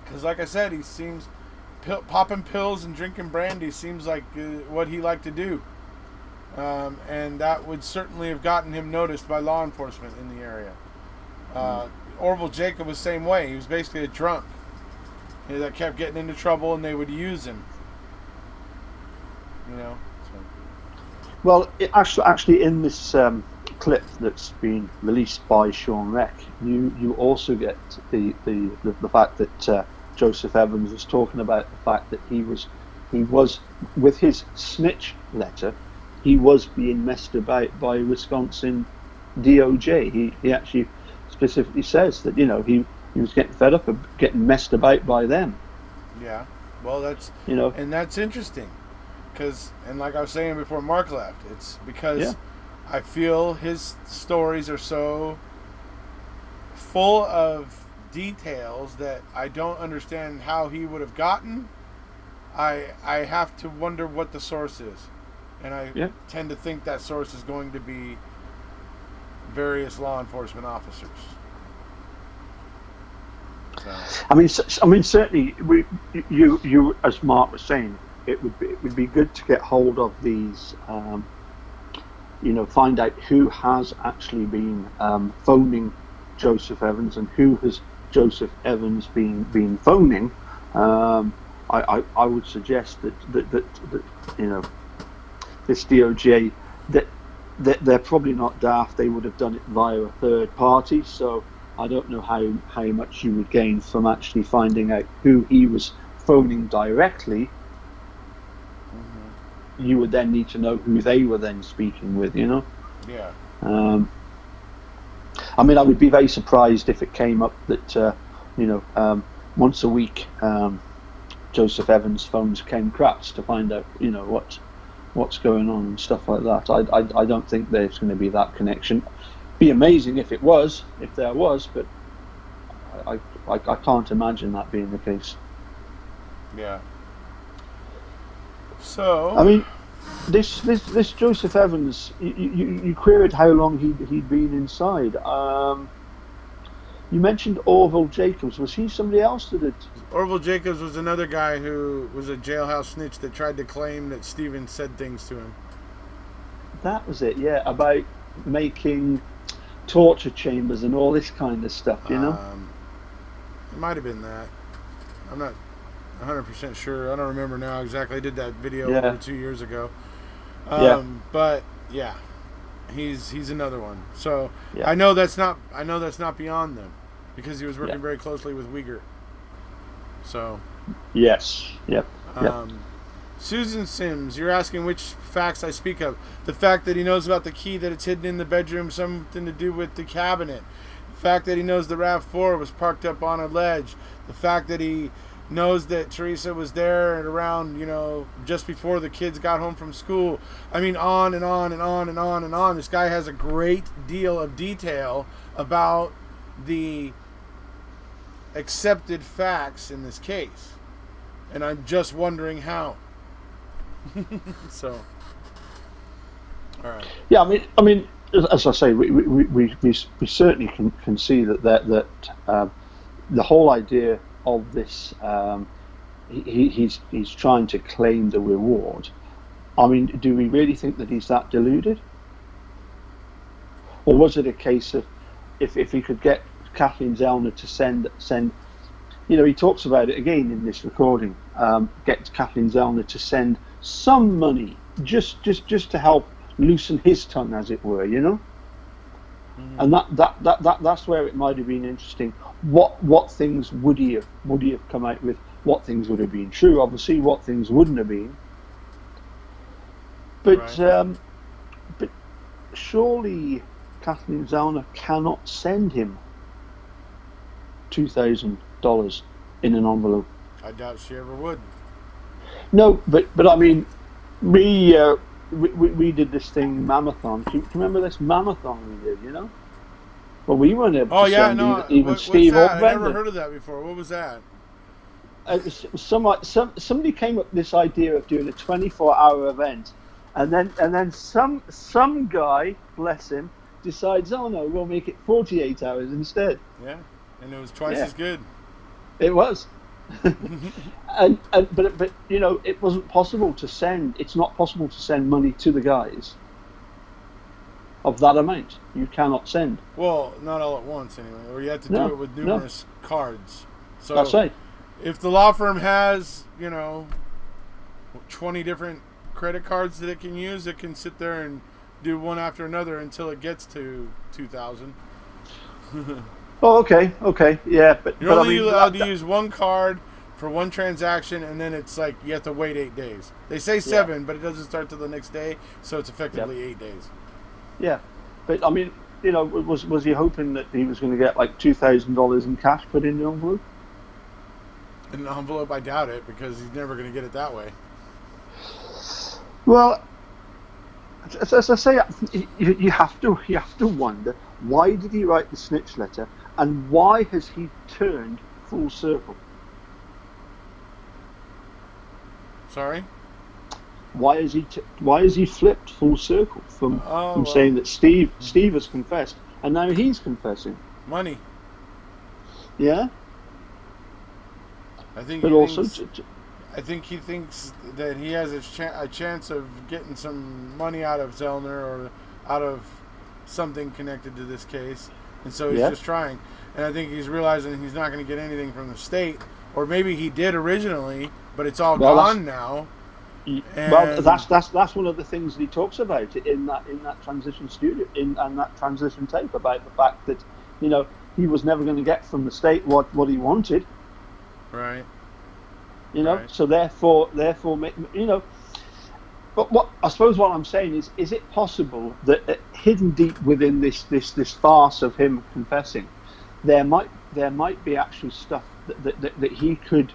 Speaker 1: Because like I said, he seems popping pills and drinking brandy seems like what he liked to do. And that would certainly have gotten him noticed by law enforcement in the area. Orville Jacob was the same way. He was basically a drunk that kept getting into trouble, and they would use him. So.
Speaker 3: Well, actually, in this clip that's been released by Sean Reck, you also get the fact that Joseph Evans was talking about the fact that he was with his snitch letter, he was being messed about by Wisconsin DOJ. He actually specifically says that He was getting fed up of getting messed about by them.
Speaker 1: Yeah. Well, that's and that's interesting, and like I was saying before Mark left, it's because I feel his stories are so full of details that I don't understand how he would have gotten. I have to wonder what the source is, and I tend to think that source is going to be various law enforcement officers. So.
Speaker 3: I mean, certainly, you, as Mark was saying, it would be good to get hold of these, find out who has actually been phoning Joseph Evans and who has Joseph Evans been phoning. I would suggest that this DOJ that they're probably not daft. They would have done it via a third party. So I don't know how much you would gain from actually finding out who he was phoning directly. Mm-hmm. You would then need to know who they were then speaking with, Yeah. I mean, I would be very surprised if it came up that, once a week, Joseph Evans' phones Ken Kratz to find out, what's going on and stuff like that. I don't think there's going to be that connection. Be amazing if there was, but I can't imagine that being the case.
Speaker 1: Yeah. So
Speaker 3: I mean, this Joseph Evans, you queried how long he'd been inside. You mentioned Orville Jacobs. Was he somebody else that had?
Speaker 1: Orville Jacobs was another guy who was a jailhouse snitch that tried to claim that Steven said things to him. That
Speaker 3: was it, yeah, about making torture chambers and all this kind of stuff, It
Speaker 1: might have been that. I'm not 100% sure. I don't remember now exactly. I did that video over 2 years ago. But yeah, he's another one. So I know that's not beyond them because he was working very closely with Uyghur. So
Speaker 3: yes, yep.
Speaker 1: Susan Sims, you're asking which facts I speak of. The fact that he knows about the key, that it's hidden in the bedroom, something to do with the cabinet. The fact that he knows the RAV4 was parked up on a ledge. The fact that he knows that Teresa was there at around, just before the kids got home from school. I mean, on and on and on and on and on. This guy has a great deal of detail about the accepted facts in this case. And I'm just wondering how. So, all right.
Speaker 3: Yeah, I mean, as I say, we certainly can see that the whole idea of this, he's trying to claim the reward. I mean, do we really think that he's that deluded, or was it a case of if he could get Kathleen Zellner to send? He talks about it again in this recording. Get Kathleen Zellner to send some money, just to help loosen his tongue, as it were, Mm-hmm. And that's where it might have been interesting. What things would he have come out with? What things would have been true? Obviously, what things wouldn't have been. But but surely Kathleen Zellner cannot send him $2,000 in an envelope.
Speaker 1: I doubt she ever would.
Speaker 3: No, but I mean, we did this thing, Mammothon. Do you remember this Mammothon we did, Well, we weren't able to send even Steve or Brendan.
Speaker 1: I never heard of that before. What was that?
Speaker 3: Somebody came up with this idea of doing a 24-hour event, and then some guy, bless him, decides, oh no, we'll make it 48 hours instead.
Speaker 1: Yeah, and it was twice as good.
Speaker 3: It was. But it wasn't possible to send. It's not possible to send money to the guys of that amount. You cannot send.
Speaker 1: Well, not all at once anyway. Or you have to do it with numerous cards. So
Speaker 3: that's right.
Speaker 1: If the law firm has 20 different credit cards that it can use, it can sit there and do one after another until it gets to 2,000.
Speaker 3: Oh, okay, yeah, but
Speaker 1: you're only allowed to use one card for one transaction, and then it's like you have to wait 8 days. They say 7, but it doesn't start till the next day, so it's effectively 8 days.
Speaker 3: Yeah, but I mean, was he hoping that he was going to get like $2,000 in cash put in the envelope?
Speaker 1: In an envelope, I doubt it, because he's never going to get it that way.
Speaker 3: Well, as I say, you have to wonder, why did he write the snitch letter, and why has he turned full circle?
Speaker 1: Sorry?
Speaker 3: Why is he flipped full circle from saying that Steve has confessed and now he's confessing?
Speaker 1: Money.
Speaker 3: Yeah.
Speaker 1: I think.
Speaker 3: But
Speaker 1: I think he thinks that he has a chance of getting some money out of Zellner or out of something connected to this case, and so he's just trying. And I think he's realizing he's not going to get anything from the state, or maybe he did originally, but it's all gone now.
Speaker 3: Well, that's one of the things that he talks about in that transition studio and that transition tape, about the fact that he was never going to get from the state what he wanted.
Speaker 1: Right.
Speaker 3: Right. So therefore, But what I suppose what I'm saying is it possible that hidden deep within this farce of him confessing, there might be actual stuff that he could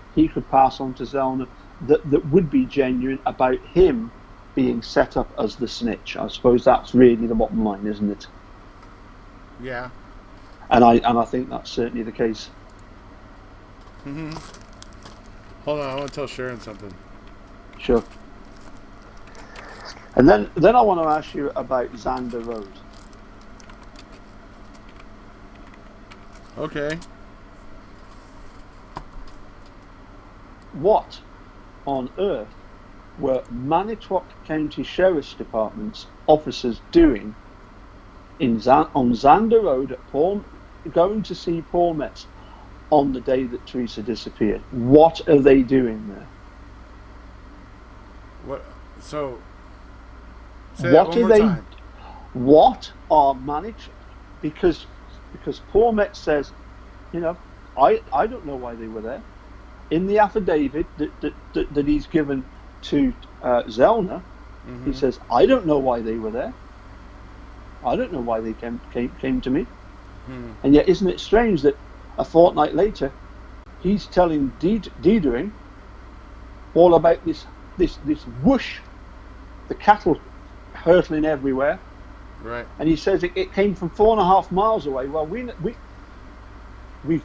Speaker 3: pass on to Zellner that would be genuine about him being set up as the snitch. I suppose that's really the bottom line, isn't it?
Speaker 1: Yeah.
Speaker 3: And I think that's certainly the case.
Speaker 1: Mm-hmm. Hold on, I want to tell Sharon something.
Speaker 3: Sure. And then I want to ask you about Xander Road.
Speaker 1: Okay.
Speaker 3: What on earth were Manitowoc County Sheriff's Department's officers doing on Xander Road going to see Paul Metz on the day that Teresa disappeared? What are they doing there?
Speaker 1: What? So. Say what that one more time.
Speaker 3: What are managed? Because Paul Metz says, I don't know why they were there. In the affidavit that he's given to Zellner, he says, I don't know why they were there. I don't know why they came to me. And yet, isn't it strange that a fortnight later, he's telling Dedering all about this whoosh, the cattle hurtling everywhere.
Speaker 1: Right.
Speaker 3: And he says it came from 4.5 miles away. Well, we've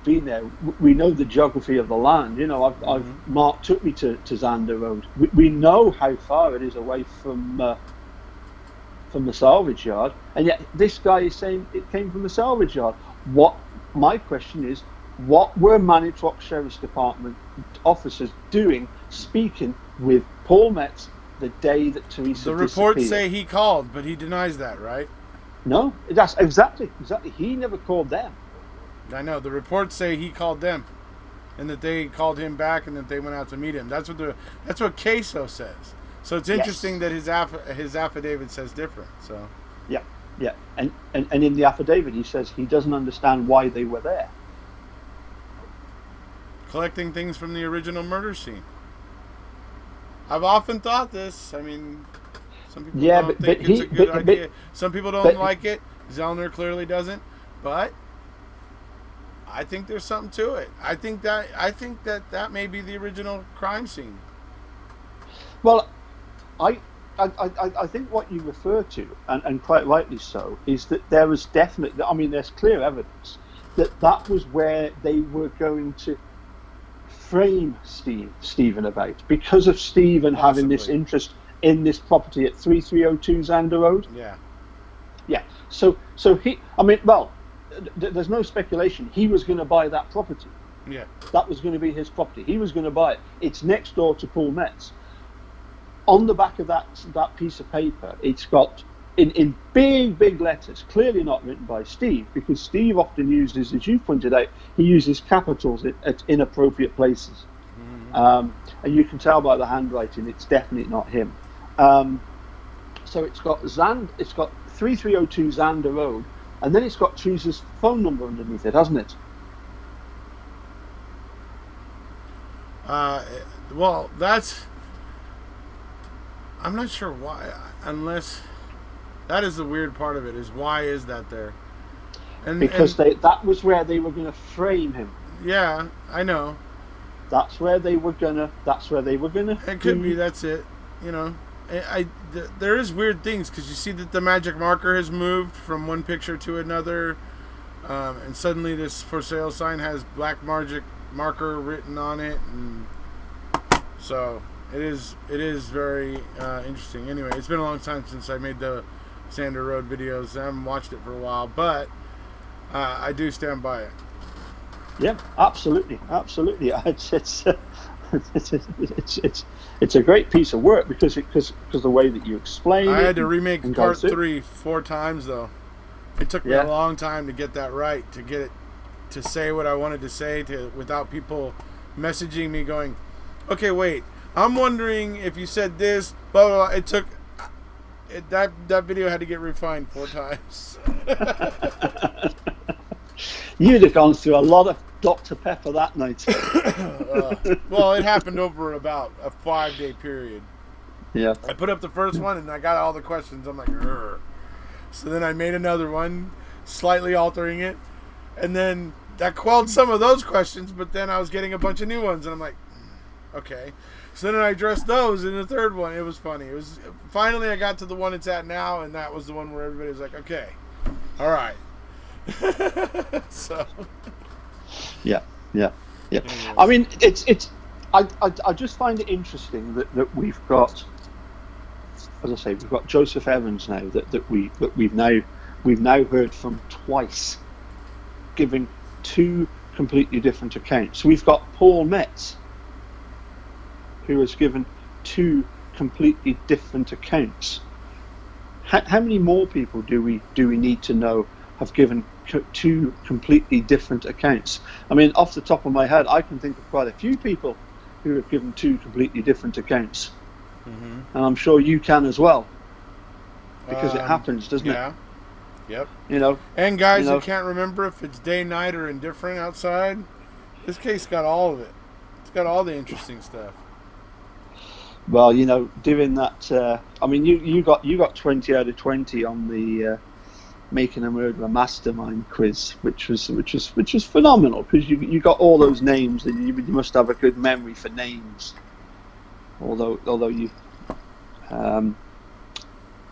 Speaker 3: been there. We know the geography of the land. Mark took me to Xander Road. We know how far it is away from the salvage yard, and yet this guy is saying it came from the salvage yard. My question is, what were Manitowoc Sheriff's Department officers doing, speaking with Paul Metz the day that Teresa disappeared?
Speaker 1: The reports say he called, but he denies that, right?
Speaker 3: No, that's exactly. He never called them.
Speaker 1: I know. The reports say he called them, and that they called him back, and that they went out to meet him. That's what Queso says. So it's interesting that his affidavit says different. So. Yeah,
Speaker 3: and in the affidavit he says he doesn't understand why they were there.
Speaker 1: Collecting things from the original murder scene. I've often thought this. I mean, some people don't think it's a good idea. Some people don't like it. Zellner clearly doesn't. But I think there's something to it. I think that may be the original crime scene.
Speaker 3: Well, I think what you refer to, and quite rightly so, is that there was definitely, there's clear evidence that was where they were going to frame Stephen about, because of Stephen having this interest in this property at 3302 Xander Road. Yeah. So he, there's no speculation. He was going to buy that property.
Speaker 1: Yeah.
Speaker 3: That was going to be his property. He was going to buy it. It's next door to Paul Metz. On the back of that piece of paper, it's got in big letters, clearly not written by Steve, because Steve often uses, as you pointed out, he uses capitals at inappropriate places. And you can tell by the handwriting it's definitely not him. So it's got 3302 Xander Road, and then it's got Teresa's phone number underneath it, hasn't it?
Speaker 1: Well, I'm not sure why, unless that is the weird part of it, is why is that there?
Speaker 3: because that was where they were going to frame him.
Speaker 1: Yeah, I know.
Speaker 3: That's where they were gonna.
Speaker 1: It could be. That's it. You know, there is weird things because you see that the magic marker has moved from one picture to another, and suddenly this for sale sign has black magic marker written on it, and so it is very interesting. Anyway, it's been a long time since I made the Sander Road videos. I haven't watched it for a while, but I do stand by it.
Speaker 3: Yeah, absolutely. It's a great piece of work because the way that you explain it.
Speaker 1: I had to remake part 3 4 times though. It took me a long time to get that right, to get it to say what I wanted to say without people messaging me going, "Okay, wait. I'm wondering if you said this." Blah blah. Blah. It took that video had to get refined 4 times.
Speaker 3: You'd have gone through a lot of Dr. Pepper that night.
Speaker 1: Well, it happened over about a 5-day period.
Speaker 3: Yeah.
Speaker 1: I put up the first one and I got all the questions. I'm like, "Urgh." So then I made another one, slightly altering it, and then that quelled some of those questions. But then I was getting a bunch of new ones, and I'm like, okay. So then I addressed those in the third one. It was funny. It was finally I got to the one it's at now, and that was the one where everybody was like, okay, all right. So.
Speaker 3: Yeah. I mean, I just find it interesting that we've got, as I say, we've got Joseph Evans now that we've now heard from twice, giving 2 completely different accounts. We've got Paul Metz, who has given 2 completely different accounts. How many more people do we need to know have given 2 completely different accounts? I mean, off the top of my head, I can think of quite a few people who have given 2 completely different accounts. Mm-hmm. And I'm sure you can as well, because it happens, doesn't it?
Speaker 1: Yeah. Yep.
Speaker 3: You know.
Speaker 1: And guys who can't remember if it's day, night, or indifferent outside, this case got all of it. It's got all the interesting stuff.
Speaker 3: Well, you know, doing that. I mean, you got 20 out of 20 on the Making a Murderer Mastermind quiz, which was phenomenal, because you got all those names, and you must have a good memory for names. Although you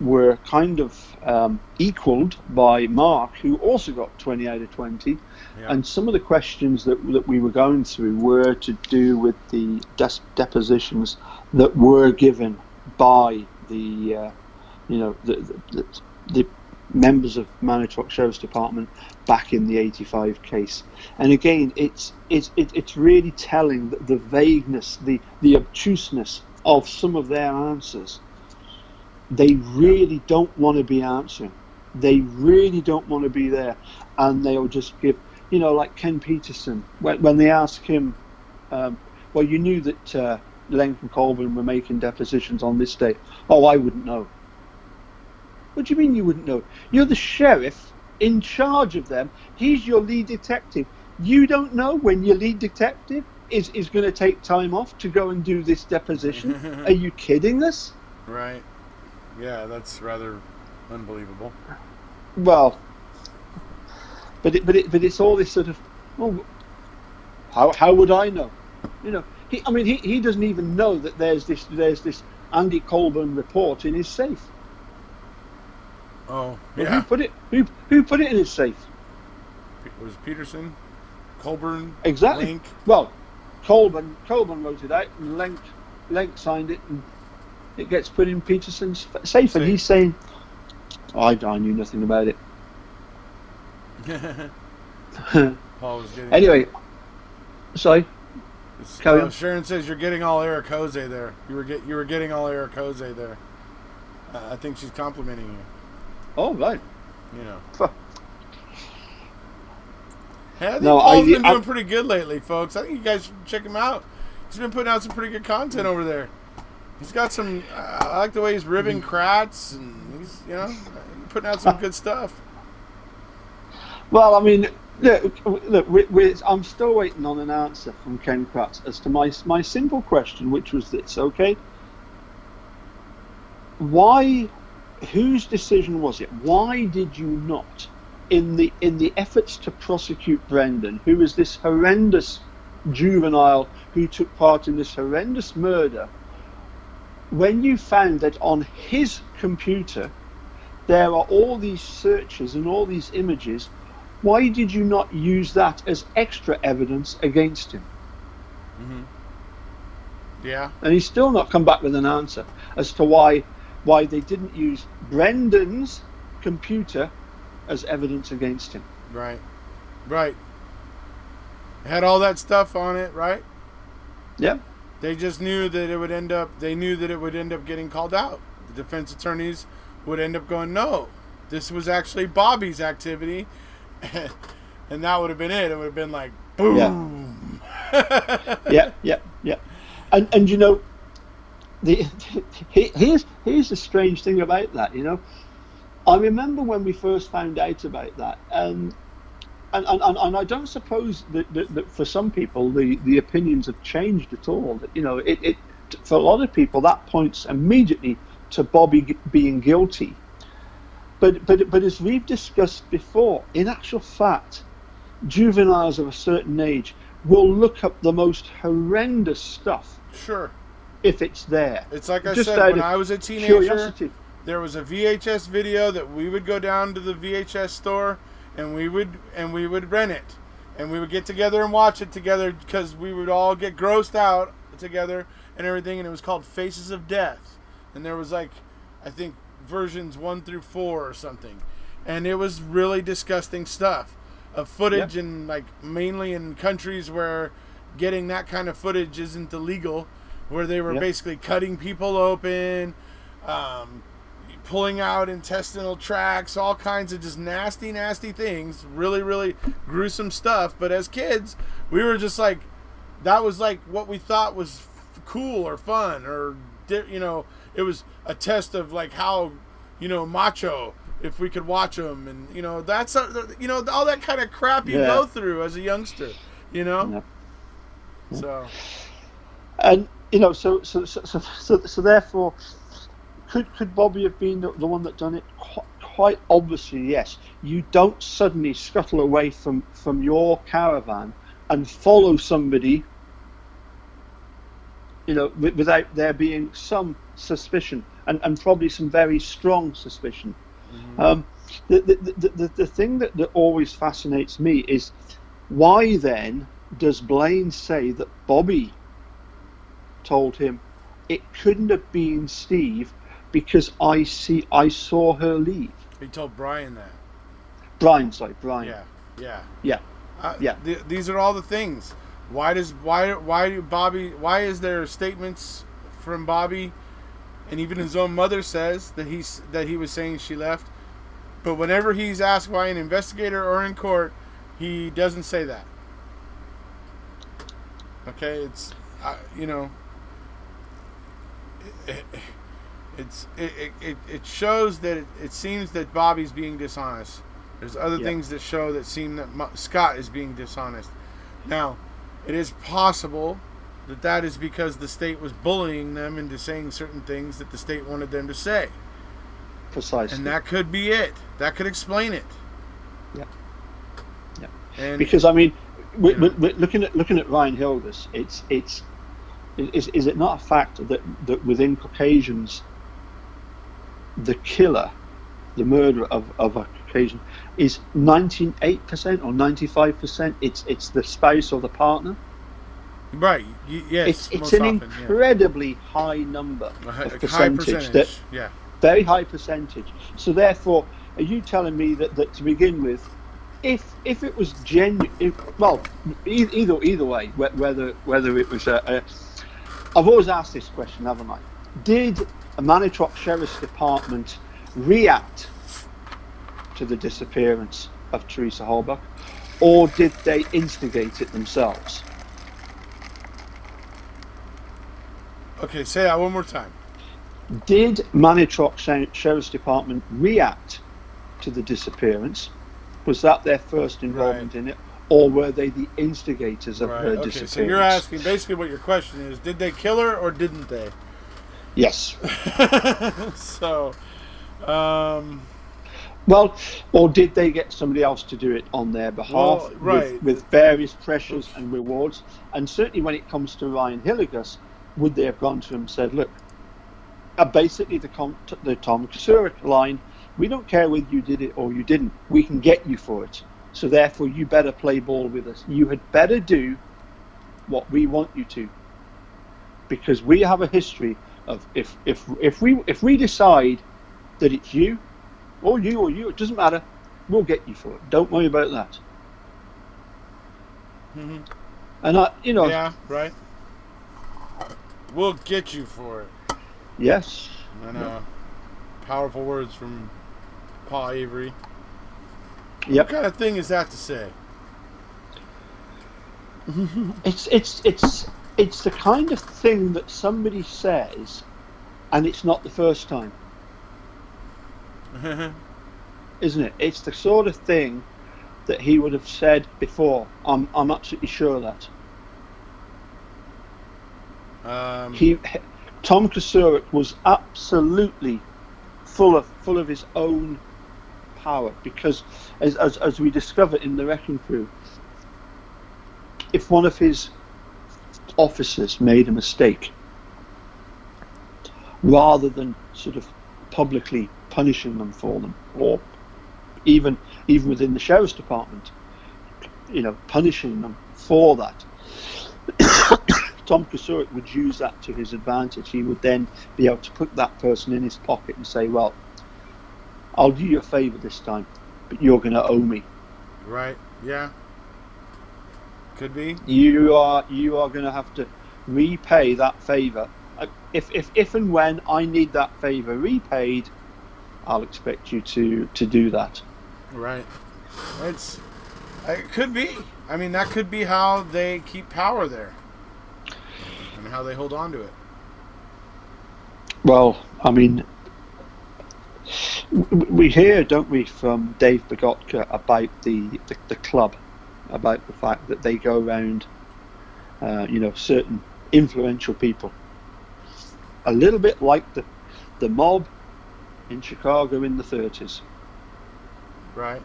Speaker 3: were kind of equaled by Mark, who also got 20 out of 20. Yeah. And some of the questions that we were going through were to do with the depositions that were given by the members of Manitowoc Sheriff's Department back in the 85 case. And again, it's really telling the vagueness, the obtuseness of some of their answers. They really don't want to be answering. They really don't want to be there, and they'll just give, like Ken Peterson, when they ask him, well, you knew that Lenk and Colburn were making depositions on this day. Oh, I wouldn't know. What do you mean you wouldn't know? You're the sheriff in charge of them. He's your lead detective. You don't know when your lead detective is going to take time off to go and do this deposition? Are you kidding us?
Speaker 1: Right. Yeah, that's rather unbelievable.
Speaker 3: Well, but it's all this sort of, well, how would I know? He doesn't even know that there's this Andy Colburn report in his safe.
Speaker 1: Oh,
Speaker 3: well,
Speaker 1: yeah.
Speaker 3: Who put it in his safe?
Speaker 1: Was it Peterson? Colburn?
Speaker 3: Exactly.
Speaker 1: Lenk?
Speaker 3: Well, Colburn wrote it out, and Lenk signed it, and it gets put in Peterson's safe, and he's saying, I knew nothing about it.
Speaker 1: Paul was getting...
Speaker 3: Anyway, sorry.
Speaker 1: Sharon says you're getting all Erekose there. You were getting all Erekose there. I think she's complimenting you.
Speaker 3: Oh, right.
Speaker 1: Hey, I think Paul's been doing pretty good lately, folks. I think you guys should check him out. He's been putting out some pretty good content over there. He's got some. I like the way he's ribbing Kratz, and he's putting out some good stuff.
Speaker 3: Well, I mean, look, I'm still waiting on an answer from Ken Kratz as to my simple question, which was this: okay, why? Whose decision was it? Why did you not in the efforts to prosecute Brendan, who was this horrendous juvenile who took part in this horrendous murder, when you found that on his computer there are all these searches and all these images, why did you not use that as extra evidence against him?
Speaker 1: Mm-hmm. Yeah.
Speaker 3: And he's still not come back with an answer as to why they didn't use Brendan's computer as evidence against him.
Speaker 1: Right. Right. It had all that stuff on it, right?
Speaker 3: Yeah.
Speaker 1: They just knew that it would end up. They knew that it would end up getting called out. The defense attorneys would end up going, "No, this was actually Bobby's activity," and that would have been it. It would have been like, boom.
Speaker 3: Yeah. Yeah. And you know, here's the strange thing about that. You know, I remember when we first found out about that, and I don't suppose that for some people the opinions have changed at all. That, you know, it for a lot of people that points immediately to Bobby being guilty. But as we've discussed before, in actual fact, juveniles of a certain age will look up the most horrendous stuff.
Speaker 1: Sure.
Speaker 3: If it's there.
Speaker 1: It's like I
Speaker 3: Just
Speaker 1: said, when I was a teenager,
Speaker 3: curiosity.
Speaker 1: There was a VHS video that we would go down to the VHS store and we would rent it. And we would get together and watch it together because we would all get grossed out together and everything, and it was called Faces of Death. And there was like, I think, versions 1 through 4 or something. And it was really disgusting stuff of footage, and like mainly in countries where getting that kind of footage isn't illegal, where they were basically cutting people open, pulling out intestinal tracts, all kinds of just nasty, nasty things, really, really gruesome stuff. But as kids, we were just like, that was like what we thought was cool or fun, or, you know, it was a test of like how, you know, macho, if we could watch them, and, you know, that's, you know, all that kind of crap you go through as a youngster, you know? Yeah. So.
Speaker 3: And, you know, so therefore, could Bobby have been the one that done it? Quite obviously, yes. You don't suddenly scuttle away from your caravan and follow somebody, you know, without there being some suspicion, and probably some very strong suspicion. Mm-hmm. The thing that always fascinates me is, why then does Blaine say that Bobby told him it couldn't have been Steve because I saw her leave?
Speaker 1: He told Brian that.
Speaker 3: Brian. Yeah.
Speaker 1: These are all the things. Why is there statements from Bobby, and even his own mother says that he was saying she left, but whenever he's asked by an investigator or in court, he doesn't say that. Okay, it's you know, it shows that it seems that Bobby's being dishonest. There's other things that show that seem that Scott is being dishonest. Now, it is possible that is because the state was bullying them into saying certain things that the state wanted them to say.
Speaker 3: Precisely.
Speaker 1: And that could be it. That could explain it.
Speaker 3: Yeah.
Speaker 1: And
Speaker 3: because I mean, we're looking at Ryan Hilders, is it not a fact that within Caucasians, the killer, the murderer of a Caucasian, is 98% or 95%? It's the spouse or the partner.
Speaker 1: Right. Yes.
Speaker 3: It's an incredibly high number of percentage. Very high percentage. So therefore, are you telling me that to begin with, if it was genuine, well, either way, whether it was I've always asked this question, haven't I? Did a Manitou Sheriff's Department react to the disappearance of Teresa Holbach, or did they instigate it themselves?
Speaker 1: Okay, say that one more time.
Speaker 3: Did Manitou Sheriff's Department react to the disappearance? Was that their first involvement in it, or were they the instigators of her disappearance?
Speaker 1: So you're asking, basically what your question is, did they kill her or didn't they?
Speaker 3: Yes.
Speaker 1: So,
Speaker 3: Well, or did they get somebody else to do it on their behalf
Speaker 1: Well, right.
Speaker 3: with various pressures and rewards? And certainly when it comes to Ryan Hilligus, would they have gone to him and said, look, basically the Tom Kasurik line, we don't care whether you did it or you didn't. We can get you for it. So therefore, you better play ball with us. You had better do what we want you to, because we have a history of if we decide that it's you, it doesn't matter. We'll get you for it. Don't worry about that.
Speaker 1: Mm-hmm.
Speaker 3: And
Speaker 1: yeah, right. We'll get you for it.
Speaker 3: Yes.
Speaker 1: I know. Powerful words from Paul Avery.
Speaker 3: Yep.
Speaker 1: What kind of thing is that to say?
Speaker 3: It's the kind of thing that somebody says, and it's not the first time. Isn't it? It's the sort of thing that he would have said before. I'm absolutely sure of that. Tom Kasurik was absolutely full of his own power, because as we discover in the Wrecking Crew, if one of his officers made a mistake, rather than sort of publicly punishing them for them, or even within the sheriff's department, punishing them for that, Tom Kasurik would use that to his advantage. He would then be able to put that person in his pocket and say, well, I'll do you a favour this time, but you're going to owe me.
Speaker 1: Right, yeah. Could be.
Speaker 3: You are going to have to repay that favour. If and when I need that favour repaid, I'll expect you to do that.
Speaker 1: Right. It could be. I mean, that could be how they keep power there, and how they hold on to it.
Speaker 3: Well, I mean, we hear, don't we, from Dave Bogotka about the club, about the fact that they go around, certain influential people, a little bit like the mob in Chicago in the 30s.
Speaker 1: Right.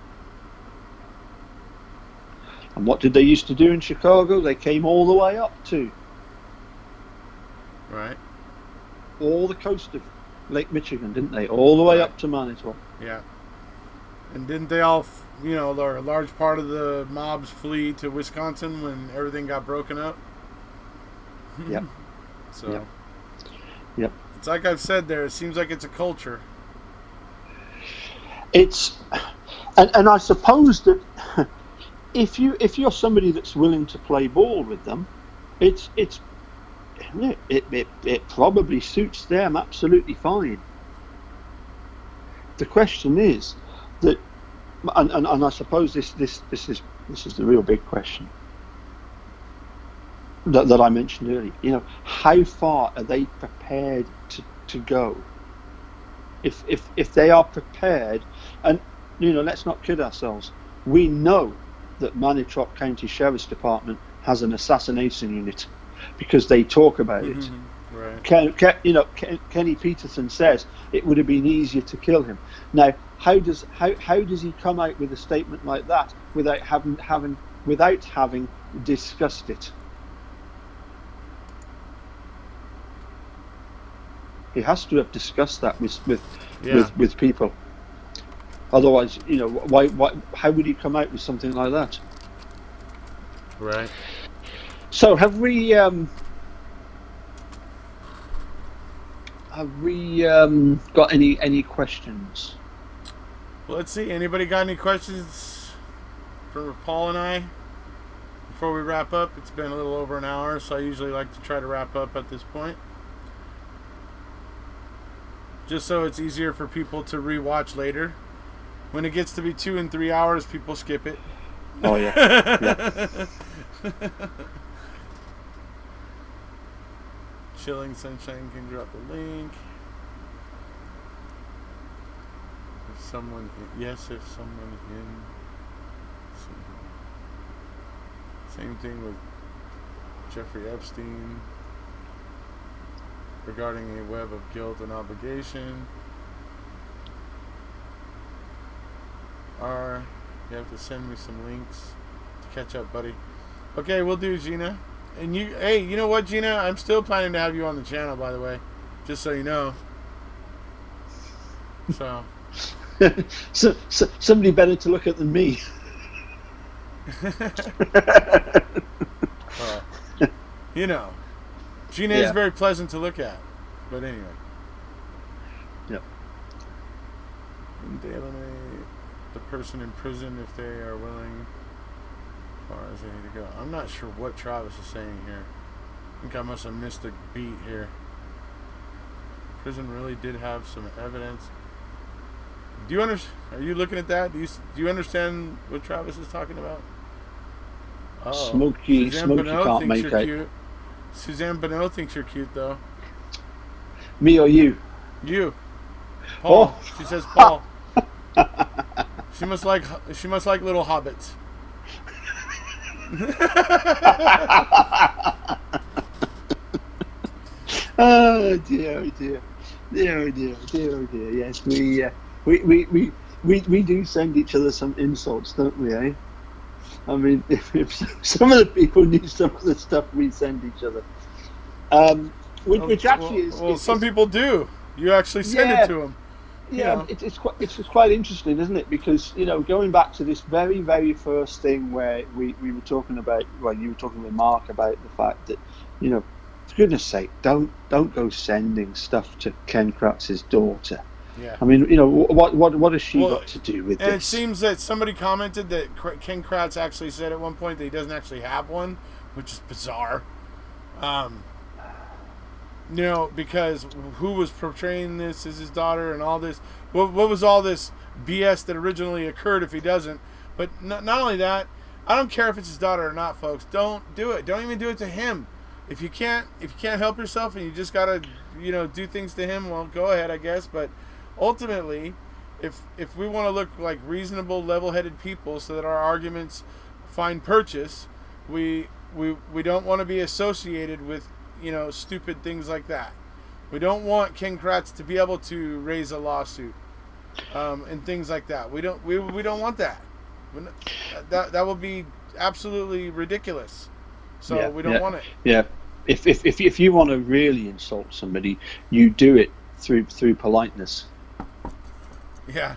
Speaker 3: And what did they used to do in Chicago? They came all the way up to all the coast of Lake Michigan, didn't they? All the way up to Manitoba.
Speaker 1: Yeah. And didn't they all, a large part of the mobs flee to Wisconsin when everything got broken up?
Speaker 3: Yep.
Speaker 1: So.
Speaker 3: Yep.
Speaker 1: It's like I've said there, it seems like it's a culture.
Speaker 3: And I suppose that if you're somebody that's willing to play ball with them, it probably suits them absolutely fine. The question is that, and I suppose this is the real big question that I mentioned earlier. How far are they prepared to go? If they are prepared, and let's not kid ourselves. We know that Manitowoc County Sheriff's Department has an assassination unit, because they talk about it.
Speaker 1: Right.
Speaker 3: Kenny Peterson says it would have been easier to kill him. Now, how does he come out with a statement like that without having discussed it? He has to have discussed that with people. Otherwise, why? How would he come out with something like that?
Speaker 1: Right.
Speaker 3: So, have we got any questions?
Speaker 1: Well, let's see. Anybody got any questions for Paul and I before we wrap up? It's been a little over an hour, so I usually like to try to wrap up at this point, just so it's easier for people to rewatch later. When it gets to be 2 and 3 hours, people skip it.
Speaker 3: Oh yeah.
Speaker 1: Chilling Sunshine can drop the link. If someone in. Same thing with Jeffrey Epstein regarding a web of guilt and obligation. are. You have to send me some links to catch up, buddy. Okay, we'll do, Gina. And hey, you know what, Gina? I'm still planning to have you on the channel, by the way, just so you know. So.
Speaker 3: so somebody better to look at than me.
Speaker 1: Well, you know, Gina is very pleasant to look at. But anyway.
Speaker 3: Yep.
Speaker 1: And they eliminate the person in prison if they are willing, as far as they need to go. I'm not sure what Travis is saying here. I think I must have missed a beat here. Prison really did have some evidence. Do you understand? Are you looking at that? Do you understand what Travis is talking about? Oh,
Speaker 3: Smokey can't make it.
Speaker 1: Cute. Suzanne Bonneau thinks you're cute, though.
Speaker 3: Me or you?
Speaker 1: You. Paul.
Speaker 3: Oh.
Speaker 1: She says Paul. She must like little hobbits.
Speaker 3: Oh dear, oh dear, dear, oh dear, dear, oh dear. Yes, we do send each other some insults, don't we? Eh? I mean, if some of the people knew some of the stuff we send each other, which actually is
Speaker 1: some people do. You actually send it to them.
Speaker 3: Yeah, it's quite interesting, isn't it? Because going back to this very, very first thing where we were talking about, well, you were talking with Mark about the fact that, for goodness sake, don't go sending stuff to Ken Kratz's daughter.
Speaker 1: Yeah.
Speaker 3: I mean, what has she got to do with this?
Speaker 1: And it seems that somebody commented that Ken Kratz actually said at one point that he doesn't actually have one, which is bizarre. Because who was portraying this as his daughter and all this? What was all this BS that originally occurred if he doesn't? But not only that, I don't care if it's his daughter or not, folks. Don't do it. Don't even do it to him. If you can't help yourself and you just gotta, do things to him, well, go ahead, I guess. But ultimately, if we want to look like reasonable, level-headed people, so that our arguments find purchase, we don't want to be associated with stupid things like that. We don't want Ken Kratz to be able to raise a lawsuit and things like that. We don't want that. That will be absolutely ridiculous. So we don't want it.
Speaker 3: Yeah. If you want to really insult somebody, you do it through politeness.
Speaker 1: Yeah.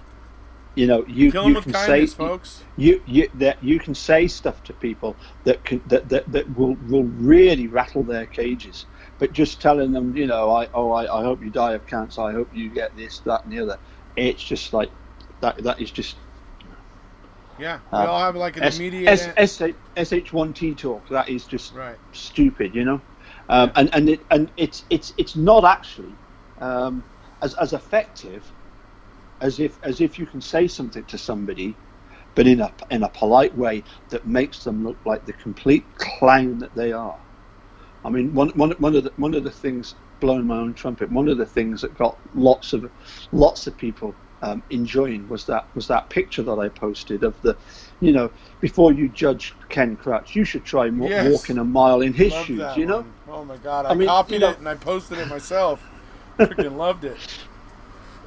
Speaker 3: You
Speaker 1: kill them with kindness, folks.
Speaker 3: You can say stuff to people that will really rattle their cages. But just telling them, I hope you die of cancer. I hope you get this, that, and the other. It's just like that is just.
Speaker 1: Yeah, we all have like an immediate
Speaker 3: SH1T talk. That is just stupid,
Speaker 1: Yeah.
Speaker 3: And it's not actually as effective as if you can say something to somebody, but in a polite way that makes them look like the complete clown that they are. I mean, one of the things, blowing my own trumpet, one of the things that got lots of people enjoying was that picture that I posted of the, before you judge Ken Kratz, you should try walking a mile in his shoes.
Speaker 1: One. Oh my God! I copied it and I posted it myself. Freaking loved it.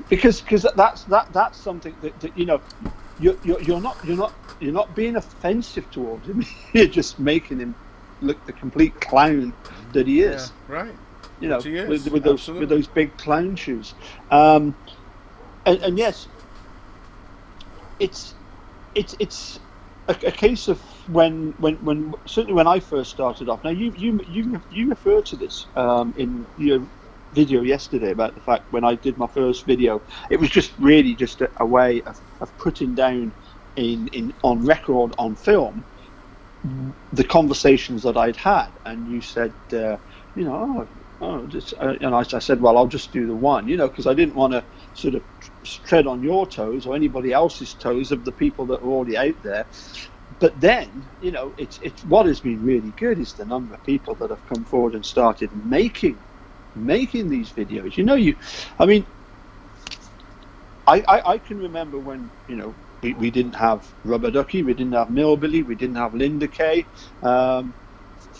Speaker 3: Because that's something that you're not being offensive towards him. You're just making him look the complete clown that he is.
Speaker 1: Yeah, right.
Speaker 3: With those big clown shoes. And yes, it's a case of when certainly when I first started off. Now you referred to this in your video yesterday about the fact when I did my first video, it was just really just a way of putting down on record, on film, the conversations that I'd had. And you said, and I said, well, I'll just do the one, because I didn't want to sort of tread on your toes or anybody else's toes of the people that are already out there. But then, it's what has been really good is the number of people that have come forward and started making these videos. I can remember when we didn't have Rubber Ducky, we didn't have Millbilly, we didn't have Linda Kay. For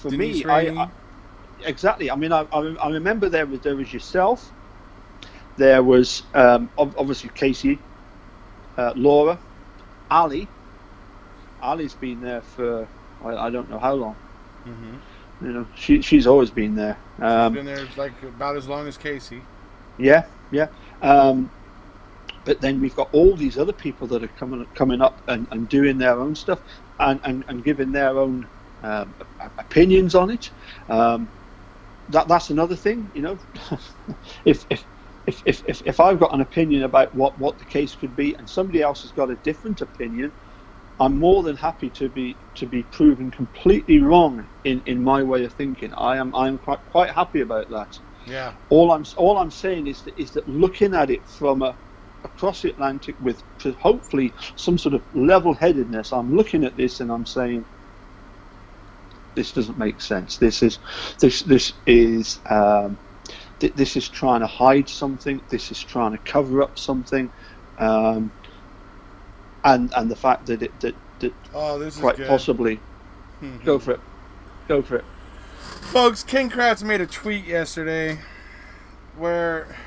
Speaker 1: Denise
Speaker 3: me, I exactly. I mean, I remember there was yourself, there was obviously Casey, Laura, Ali's been there for I don't know how long.
Speaker 1: Mm-hmm.
Speaker 3: You know, she's always been there.
Speaker 1: She's been there like about as long as Casey.
Speaker 3: Yeah, yeah. But then we've got all these other people that are coming up and doing their own stuff and giving their own opinions on it. That's another thing, you know. if I've got an opinion about what the case could be, and somebody else has got a different opinion, I'm more than happy to be proven completely wrong in my way of thinking. I'm quite happy about that.
Speaker 1: Yeah.
Speaker 3: All I'm saying is that looking at it from across the Atlantic with hopefully some sort of level-headedness, I'm looking at this and I'm saying, this doesn't make sense. This is trying to hide something. This is trying to cover up something, and the fact that
Speaker 1: this is
Speaker 3: quite
Speaker 1: good.
Speaker 3: Possibly go for it,
Speaker 1: folks. King Kratz made a tweet yesterday where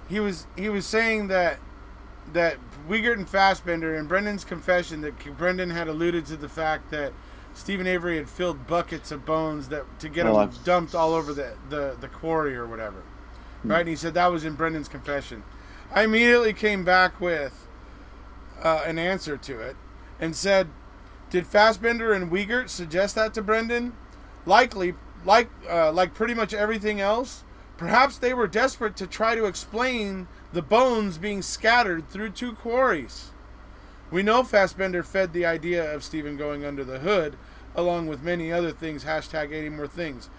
Speaker 1: he was saying that Wiegert and Fassbender, in Brendan's confession, that Brendan had alluded to the fact that Stephen Avery had filled buckets of bones to get them dumped all over the quarry or whatever, right? And he said that was in Brendan's confession. I immediately came back with an answer to it and said, did Fassbender and Wiegert suggest that to Brendan? Likely, like pretty much everything else. Perhaps they were desperate to try to explain the bones being scattered through two quarries. We know Fassbender fed the idea of Stephen going under the hood, along with many other things, #80 more things.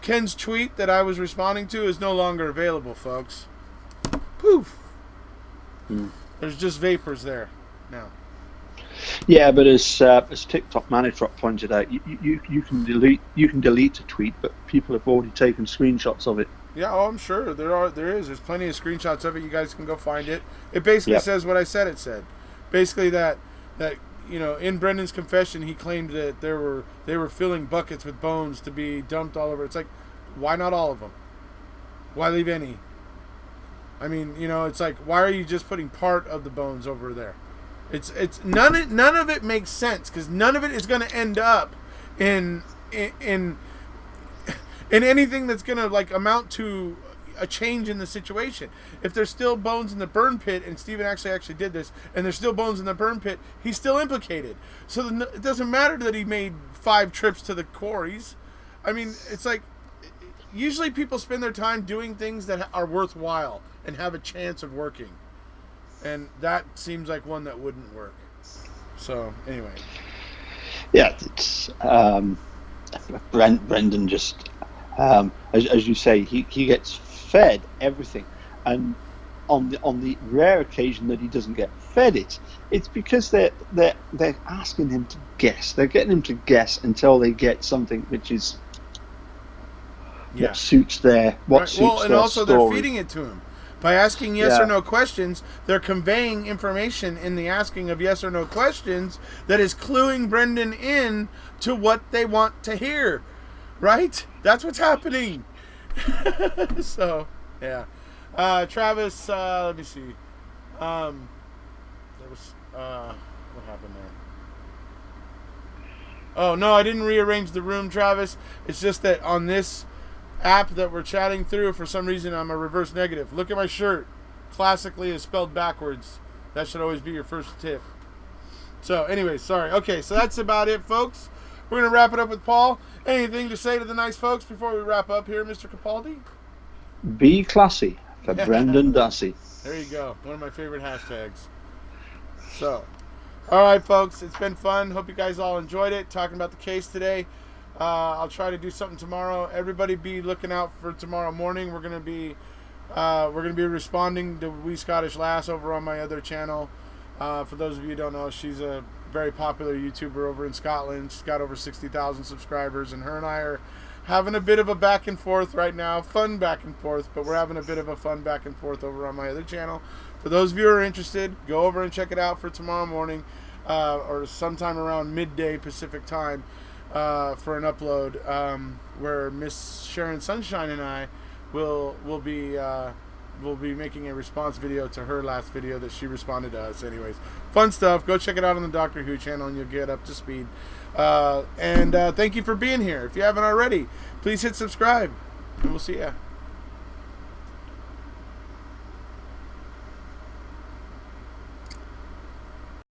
Speaker 1: Ken's tweet that I was responding to is no longer available, folks. Poof. There's just vapors there now.
Speaker 3: Yeah, but as TikTok Manitrop pointed out, you can delete a tweet, but people have already taken screenshots of it.
Speaker 1: Yeah, I'm sure there is. There's plenty of screenshots of it. You guys can go find it. It basically says what I said it said. Basically that in Brendan's confession he claimed that they were filling buckets with bones to be dumped all over. It's like, why not all of them? Why leave any? I mean, it's like, why are you just putting part of the bones over there? It's none of it makes sense, because none of it is going to end up in anything that's going to like amount to a change in the situation. If there's still bones in the burn pit, and Stephen actually did this, and there's still bones in the burn pit, he's still implicated. So it doesn't matter that he made 5 trips to the quarries. I mean, it's like, usually people spend their time doing things that are worthwhile and have a chance of working. And that seems like one that wouldn't work. So, anyway.
Speaker 3: Yeah, it's Brendan just, as you say, he gets fed everything, and on the rare occasion that he doesn't get fed it's because they're asking him to guess. They're getting him to guess until they get something which is what suits their story.
Speaker 1: And also they're feeding it to him. By asking yes or no questions, they're conveying information in the asking of yes or no questions that is cluing Brendan in to what they want to hear. Right? That's what's happening. So, yeah. Travis, let me see. There was, what happened there? Oh, no, I didn't rearrange the room, Travis. It's just that on this app that we're chatting through, for some reason I'm a reverse negative. Look at my shirt. Classically is spelled backwards. That should always be your first tip. So anyway, sorry. Okay, so that's about it, folks. We're going to wrap it up with Paul. Anything to say to the nice folks before we wrap up here, Mr. Capaldi?
Speaker 3: Be classy for Brendan Dassey.
Speaker 1: There you go. One of my favorite hashtags. So, all right, folks. It's been fun. Hope you guys all enjoyed it. Talking about the case today. I'll try to do something tomorrow. Everybody be looking out for tomorrow morning. We're gonna be responding to Wee Scottish Lass over on my other channel. For those of you who don't know, she's a very popular YouTuber over in Scotland. She's got over 60,000 subscribers, and her and I are having a bit of a back and forth right now. Fun back and forth, but we're having a bit of a fun back and forth over on my other channel. For those of you who are interested, go over and check it out for tomorrow morning, or sometime around midday Pacific time. For an upload where Miss Sharon Sunshine and I will be we'll be making a response video to her last video that she responded to us. Anyways, fun stuff. Go check it out on the Doctor Who channel, and you'll get up to speed. And thank you for being here. If you haven't already, please hit subscribe, and we'll see ya.